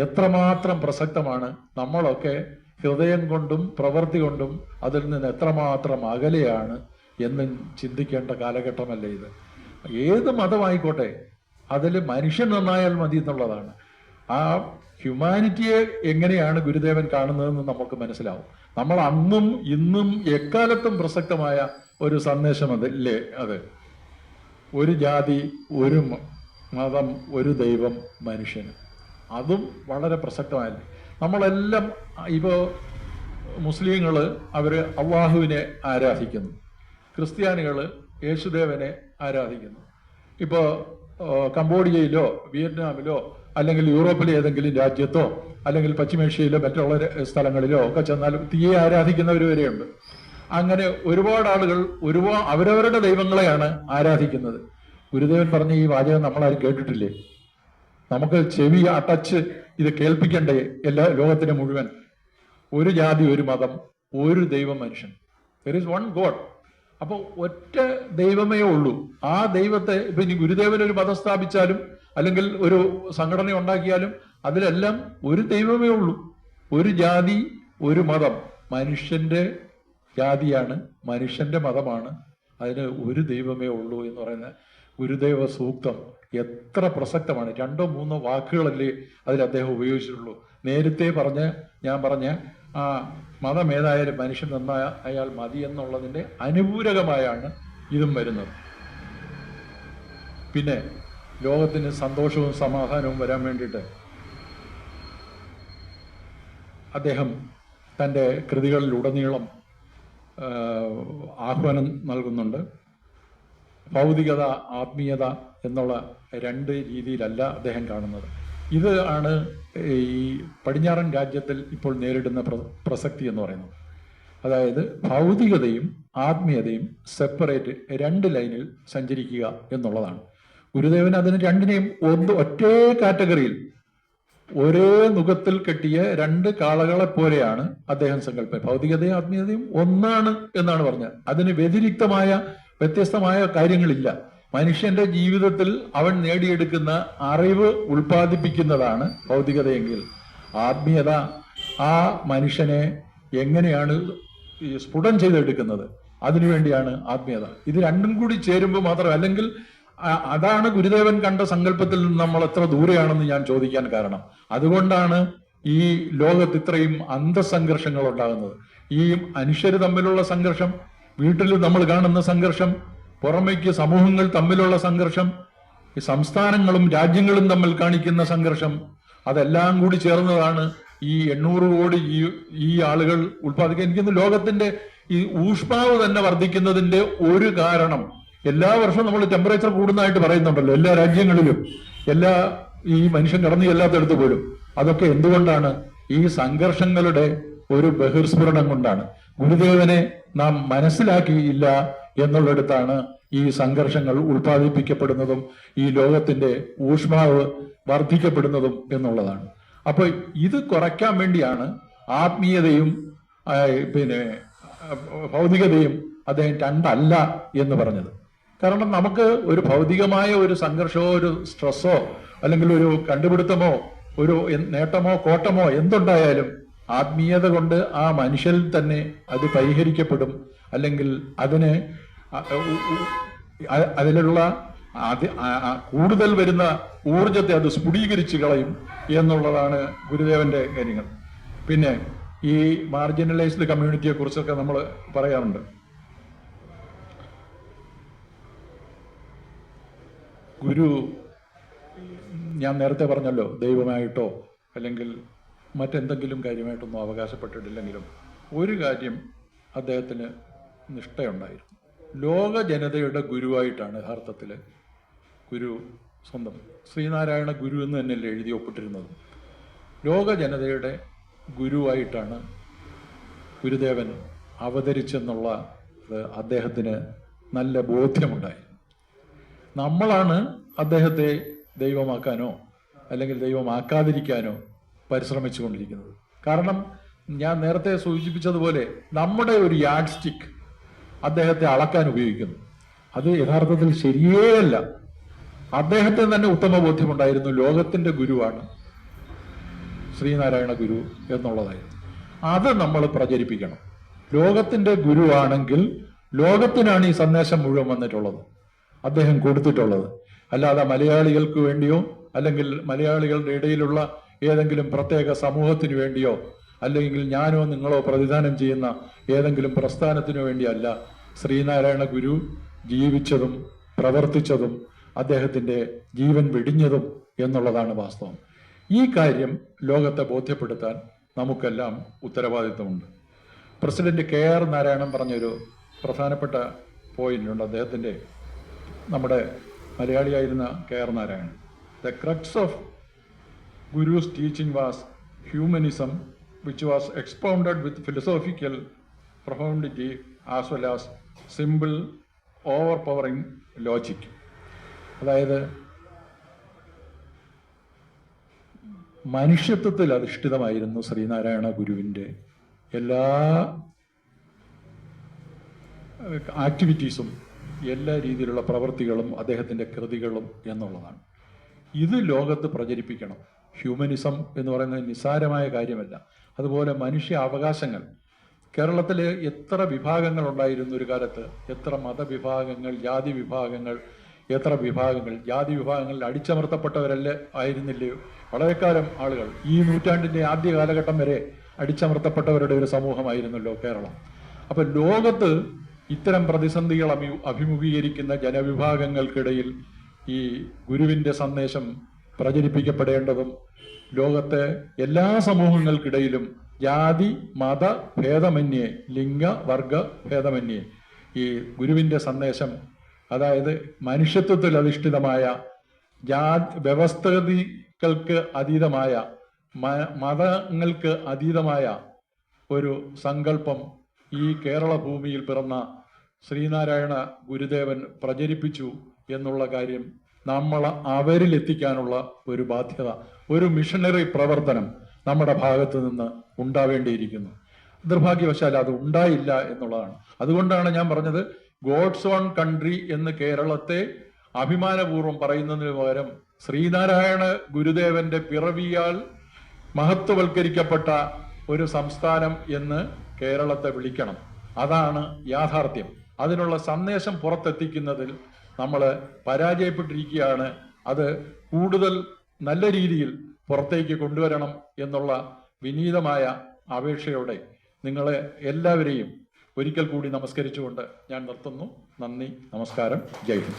എത്രമാത്രം പ്രസക്തമാണ്. നമ്മളൊക്കെ ഹൃദയം കൊണ്ടും പ്രവൃത്തി കൊണ്ടും അതിൽ നിന്ന് എത്രമാത്രം അകലെയാണ് എന്ന് ചിന്തിക്കേണ്ട കാലഘട്ടമല്ലേ ഇത്. ഏത് മതമായിക്കോട്ടെ അതിൽ മനുഷ്യൻ നന്നായാൽ മതി എന്നുള്ളതാണ്. ആ ഹ്യൂമാനിറ്റിയെ എങ്ങനെയാണ് ഗുരുദേവൻ കാണുന്നതെന്ന് നമുക്ക് മനസ്സിലാവും. നമ്മൾ അന്നും ഇന്നും എക്കാലത്തും പ്രസക്തമായ ഒരു സന്ദേശം അതല്ലേ അത്. ഒരു ജാതി, ഒരു മതം, ഒരു ദൈവം, മനുഷ്യന്. അതും വളരെ പ്രസക്തമായല്ലേ. നമ്മളെല്ലാം ഇപ്പോൾ മുസ്ലിങ്ങൾ അവര് അള്ളാഹുവിനെ ആരാധിക്കുന്നു, ക്രിസ്ത്യാനികൾ യേശുദേവനെ ആരാധിക്കുന്നു. ഇപ്പോൾ കംബോഡിയയിലോ വിയറ്റ്നാമിലോ അല്ലെങ്കിൽ യൂറോപ്പിലെ ഏതെങ്കിലും രാജ്യത്തോ അല്ലെങ്കിൽ പശ്ചിമേഷ്യയിലോ മറ്റുള്ള സ്ഥലങ്ങളിലോ ഒക്കെ ചെന്നാൽ തീയെ ആരാധിക്കുന്നവർ വരെയുണ്ട്. അങ്ങനെ ഒരുപാട് ആളുകൾ അവരവരുടെ ദൈവങ്ങളെയാണ് ആരാധിക്കുന്നത്. ഗുരുദേവൻ പറഞ്ഞ ഈ വാചകം നമ്മളാരും കേട്ടിട്ടില്ലേ? നമുക്ക് ചെവി അടച്ച് ഇത് കേൾപ്പിക്കണ്ടേ എല്ലാ ലോകത്തിന് മുഴുവൻ? ഒരു ജാതി, ഒരു മതം, ഒരു ദൈവം, മനുഷ്യൻ. There is one God. അപ്പൊ ഒറ്റ ദൈവമേ ഉള്ളൂ. ആ ദൈവത്തെ ഇപ്പൊ ഇനി ഗുരുദേവൻ ഒരു മതം സ്ഥാപിച്ചാലും അല്ലെങ്കിൽ ഒരു സംഘടന ഉണ്ടാക്കിയാലും അതിലെല്ലാം ഒരു ദൈവമേ ഉള്ളൂ. ഒരു ജാതി, ഒരു മതം. മനുഷ്യന്റെ ജാതിയാണ്, മനുഷ്യന്റെ മതമാണ്, അതിന് ഒരു ദൈവമേ ഉള്ളൂ എന്ന് പറയുന്ന ഗുരുദേവ സൂക്തം എത്ര പ്രസക്തമാണ്. 2-3 വാക്കുകളല്ലേ അതിൽ അദ്ദേഹം ഉപയോഗിച്ചിട്ടുള്ളൂ. നേരത്തെ ഞാൻ പറഞ്ഞ ആ മതം ഏതായാലും മനുഷ്യൻ നന്നായ അയാൾ മതി എന്നുള്ളതിന്റെ അനുപൂരകമായാണ് ഇതും വരുന്നത്. പിന്നെ ലോകത്തിന് സന്തോഷവും സമാധാനവും വരാൻ വേണ്ടിയിട്ട് അദ്ദേഹം തൻ്റെ കൃതികളിലുടനീളം ആഹ്വാനം നൽകുന്നുണ്ട്. ഭൗതികത, ആത്മീയത എന്നുള്ള 2 രീതിയിലല്ല അദ്ദേഹം കാണുന്നത്. ഇത് ആണ് ഈ പടിഞ്ഞാറൻ രാജ്യത്തിൽ ഇപ്പോൾ നേരിടുന്ന പ്രസക്തി എന്ന് പറയുന്നത്. അതായത് ഭൗതികതയും ആത്മീയതയും സെപ്പറേറ്റ് 2 ലൈനിൽ സഞ്ചരിക്കുക എന്നുള്ളതാണ്. ഗുരുദേവൻ അതിന് രണ്ടിനെയും ഒറ്റേ കാറ്റഗറിയിൽ ഒരേ നുഖത്തിൽ കെട്ടിയ 2 കാളകളെ പോലെയാണ് അദ്ദേഹം സങ്കല്പം. ഭൗതികതയും ആത്മീയതയും ഒന്നാണ് എന്നാണ് പറഞ്ഞത്. അതിന് വ്യത്യസ്തമായ കാര്യങ്ങളില്ല. മനുഷ്യന്റെ ജീവിതത്തിൽ അവൻ നേടിയെടുക്കുന്ന അറിവ് ഉൽപ്പാദിപ്പിക്കുന്നതാണ് ഭൗതികതയെങ്കിൽ, ആത്മീയത ആ മനുഷ്യനെ എങ്ങനെയാണ് ഈ സ്ഫുടം ചെയ്തെടുക്കുന്നത്. അതിനുവേണ്ടിയാണ് ആത്മീയത. ഇത് രണ്ടും കൂടി ചേരുമ്പോൾ മാത്രം, അല്ലെങ്കിൽ അതാണ് ഗുരുദേവൻ കണ്ട സങ്കല്പത്തിൽ നിന്ന് നമ്മൾ എത്ര ദൂരെയാണെന്ന് ഞാൻ ചോദിക്കാൻ കാരണം. അതുകൊണ്ടാണ് ഈ ലോകത്ത് ഇത്രയും അന്തസംഘർഷങ്ങൾ ഉണ്ടാകുന്നത്. ഈ മനുഷ്യര് തമ്മിലുള്ള സംഘർഷം, വീട്ടിൽ നമ്മൾ കാണുന്ന സംഘർഷം, പുറമേക്ക് സമൂഹങ്ങൾ തമ്മിലുള്ള സംഘർഷം, ഈ സംസ്ഥാനങ്ങളും രാജ്യങ്ങളും തമ്മിൽ കാണിക്കുന്ന സംഘർഷം, അതെല്ലാം കൂടി ചേർന്നതാണ് ഈ 800 കോടി ഈ ആളുകൾ ഉത്പാദിക്കാൻ. എനിക്കൊന്ന് ലോകത്തിന്റെ ഈ ഊഷ്മാവ് തന്നെ വർദ്ധിക്കുന്നതിന്റെ ഒരു കാരണം, എല്ലാ വർഷവും നമ്മൾ ടെമ്പറേച്ചർ കൂടുന്നതായിട്ട് പറയുന്നുണ്ടല്ലോ എല്ലാ രാജ്യങ്ങളിലും, ഈ മനുഷ്യൻ കടന്നു ചെല്ലാത്തടുത്ത് പോലും. അതൊക്കെ എന്തുകൊണ്ടാണ്? ഈ സംഘർഷങ്ങളുടെ ഒരു ബഹിർസ്ഫുരണം കൊണ്ടാണ്. ഗുരുദേവനെ നാം മനസ്സിലാക്കിയില്ല എന്നുള്ളിടത്താണ് ഈ സംഘർഷങ്ങൾ ഉത്പാദിപ്പിക്കപ്പെടുന്നതും ഈ ലോകത്തിന്റെ ഊഷ്മാവ് വർദ്ധിക്കപ്പെടുന്നതും എന്നുള്ളതാണ്. അപ്പൊ ഇത് കുറയ്ക്കാൻ വേണ്ടിയാണ് ആത്മീയതയും ഭൗതികതയും അദ്ദേഹം രണ്ടല്ല എന്ന് പറഞ്ഞത്. കാരണം നമുക്ക് ഒരു ഭൗതികമായ ഒരു സംഘർഷമോ ഒരു സ്ട്രെസ്സോ അല്ലെങ്കിൽ ഒരു കണ്ടുപിടുത്തമോ ഒരു നേട്ടമോ കോട്ടമോ എന്തുണ്ടായാലും ആത്മീയത കൊണ്ട് ആ മനുഷ്യരിൽ തന്നെ അത് പരിഹരിക്കപ്പെടും. അല്ലെങ്കിൽ അതിലുള്ള കൂടുതൽ വരുന്ന ഊർജത്തെ അത് സ്ഫുടീകരിച്ച് കളയും എന്നുള്ളതാണ് ഗുരുദേവന്റെ കാര്യങ്ങൾ. പിന്നെ ഈ മാർജിനലൈസ്ഡ് കമ്മ്യൂണിറ്റിയെ കുറിച്ചൊക്കെ നമ്മൾ പറയാറുണ്ട്. ഗുരു, ഞാൻ നേരത്തെ പറഞ്ഞല്ലോ, ദൈവമായിട്ടോ അല്ലെങ്കിൽ മറ്റെന്തെങ്കിലും കാര്യമായിട്ടൊന്നും അവകാശപ്പെട്ടിട്ടില്ലെങ്കിലും ഒരു കാര്യം അദ്ദേഹത്തിന് നിഷ്ഠയുണ്ടായിരുന്നു. ലോക ജനതയുടെ ഗുരുവായിട്ടാണ് യഥാർത്ഥത്തിൽ ഗുരു സ്വന്തം ശ്രീനാരായണ ഗുരു എന്ന് തന്നെയല്ലേ എഴുതി ഒപ്പിട്ടിരുന്നത്. ലോക ജനതയുടെ ഗുരുവായിട്ടാണ് ഗുരുദേവൻ അവതരിച്ചെന്നുള്ള അദ്ദേഹത്തിന് നല്ല ബോധ്യമുണ്ടായി. നമ്മളാണ് അദ്ദേഹത്തെ ദൈവമാക്കാനോ അല്ലെങ്കിൽ ദൈവമാക്കാതിരിക്കാനോ പരിശ്രമിച്ചു കൊണ്ടിരിക്കുന്നത്. കാരണം ഞാൻ നേരത്തെ സൂചിപ്പിച്ചതുപോലെ നമ്മുടെ ഒരു യാഡ് സ്റ്റിക്ക് അദ്ദേഹത്തെ അളക്കാൻ ഉപയോഗിക്കുന്നു. അത് യഥാർത്ഥത്തിൽ ശരിയേ അല്ല. അദ്ദേഹത്തിന് തന്നെ ഉത്തമ ബോധ്യമുണ്ടായിരുന്നു ലോകത്തിന്റെ ഗുരുവാണ് ശ്രീനാരായണ ഗുരു എന്നുള്ളതായിരുന്നു. അത് നമ്മൾ പ്രചരിപ്പിക്കണം. ലോകത്തിന്റെ ഗുരുവാണെങ്കിൽ ലോകത്തിനാണ് ഈ സന്ദേശം മുഴുവൻ വന്നിട്ടുള്ളത്, അദ്ദേഹം കൊടുത്തിട്ടുള്ളത്. അല്ലാതെ മലയാളികൾക്ക് വേണ്ടിയോ അല്ലെങ്കിൽ മലയാളികളുടെ ഇടയിലുള്ള ഏതെങ്കിലും പ്രത്യേക സമൂഹത്തിന് വേണ്ടിയോ അല്ലെങ്കിൽ ഞാനോ നിങ്ങളോ പ്രതിദാനം ചെയ്യുന്ന ഏതെങ്കിലും പ്രസ്ഥാനത്തിനു വേണ്ടിയല്ല ശ്രീനാരായണ ഗുരു ജീവിച്ചതും പ്രവർത്തിച്ചതും അദ്ദേഹത്തിന്റെ ജീവൻ വെടിഞ്ഞതും എന്നുള്ളതാണ് വാസ്തവം. ഈ കാര്യം ലോകത്തെ ബോധ്യപ്പെടുത്താൻ നമുക്കെല്ലാം ഉത്തരവാദിത്വമുണ്ട്. പ്രസിഡന്റ് KR നാരായണൻ പറഞ്ഞൊരു പ്രധാനപ്പെട്ട പോയിന്റ് ഉണ്ട്. അദ്ദേഹത്തിന്റെ, നമ്മുടെ മലയാളിയായിരുന്ന KR Narayanan, the crux of Guru's teaching was humanism which was expounded with philosophical profundity as well as simple overpowering logic. അതായത് മനുഷ്യത്വത്തിൽ അധിഷ്ഠിതമായിരുന്നു ശ്രീനാരായണ ഗുരുവിൻ്റെ എല്ലാ ആക്ടിവിറ്റീസും, എല്ലാ രീതിയിലുള്ള പ്രവൃത്തികളും അദ്ദേഹത്തിൻ്റെ കൃതികളും എന്നുള്ളതാണ്. ഇത് ലോകത്ത് പ്രചരിപ്പിക്കണം. ഹ്യൂമനിസം എന്ന് പറയുന്നത് നിസ്സാരമായ കാര്യമല്ല. അതുപോലെ മനുഷ്യ അവകാശങ്ങൾ, കേരളത്തിൽ എത്ര വിഭാഗങ്ങൾ ഉണ്ടായിരുന്നു ഒരു കാലത്ത്, എത്ര മതവിഭാഗങ്ങൾ, ജാതി വിഭാഗങ്ങൾ, എത്ര വിഭാഗങ്ങൾ. ജാതി വിഭാഗങ്ങളിൽ അടിച്ചമർത്തപ്പെട്ടവരല്ലേ ആയിരുന്നില്ലയോ വളരെക്കാലം ആളുകൾ. ഈ നൂറ്റാണ്ടിന്റെ ആദ്യ കാലഘട്ടം വരെ അടിച്ചമർത്തപ്പെട്ടവരുടെ ഒരു സമൂഹമായിരുന്നല്ലോ കേരളം. അപ്പൊ ലോകത്ത് ഇത്തരം പ്രതിസന്ധികൾ അഭിമുഖീകരിക്കുന്ന ജനവിഭാഗങ്ങൾക്കിടയിൽ ഈ ഗുരുവിന്റെ സന്ദേശം പ്രചരിപ്പിക്കപ്പെടേണ്ടതും ലോകത്തെ എല്ലാ സമൂഹങ്ങൾക്കിടയിലും ജാതി മത ഭേദമന്യേ, ലിംഗ വർഗ ഭേദമന്യേ ഈ ഗുരുവിന്റെ സന്ദേശം, അതായത് മനുഷ്യത്വത്തിൽ അധിഷ്ഠിതമായ വ്യവസ്ഥിതികൾക്ക് അതീതമായ മതങ്ങൾക്ക് അതീതമായ ഒരു സങ്കല്പം ഈ കേരള ഭൂമിയിൽ പിറന്ന ശ്രീനാരായണ ഗുരുദേവൻ പ്രചരിപ്പിച്ചു എന്നുള്ള കാര്യം നമ്മൾ അവരിൽ എത്തിക്കാനുള്ള ഒരു ബാധ്യത, ഒരു മിഷണറി പ്രവർത്തനം നമ്മുടെ ഭാഗത്ത് നിന്ന് ഉണ്ടാവേണ്ടിയിരിക്കുന്നു. നിർഭാഗ്യവശാൽ അത് ഉണ്ടായില്ല എന്നുള്ളതാണ്. അതുകൊണ്ടാണ് ഞാൻ പറഞ്ഞത്, ഗോഡ്സ് ഓൺ കൺട്രി എന്ന് കേരളത്തെ അഭിമാനപൂർവ്വം പറയുന്നതിന് പകരം ശ്രീനാരായണ ഗുരുദേവന്റെ പിറവിയാൽ മഹത്വവൽക്കരിക്കപ്പെട്ട ഒരു സംസ്ഥാനം എന്ന് കേരളത്തെ വിളിക്കണം. അതാണ് യാഥാർത്ഥ്യം. അതിനുള്ള സന്ദേശം പുറത്തെത്തിക്കുന്നതിൽ നമ്മൾ പരാജയപ്പെട്ടിരിക്കുകയാണ്. അത് കൂടുതൽ നല്ല രീതിയിൽ പുറത്തേക്ക് കൊണ്ടുവരണം എന്നുള്ള വിനീതമായ അപേക്ഷയോടെ നിങ്ങളെ എല്ലാവരെയും ഒരിക്കൽ കൂടി നമസ്കരിച്ചുകൊണ്ട് ഞാൻ നിർത്തുന്നു. നന്ദി, നമസ്കാരം, ജയ് ഹിന്ദ്.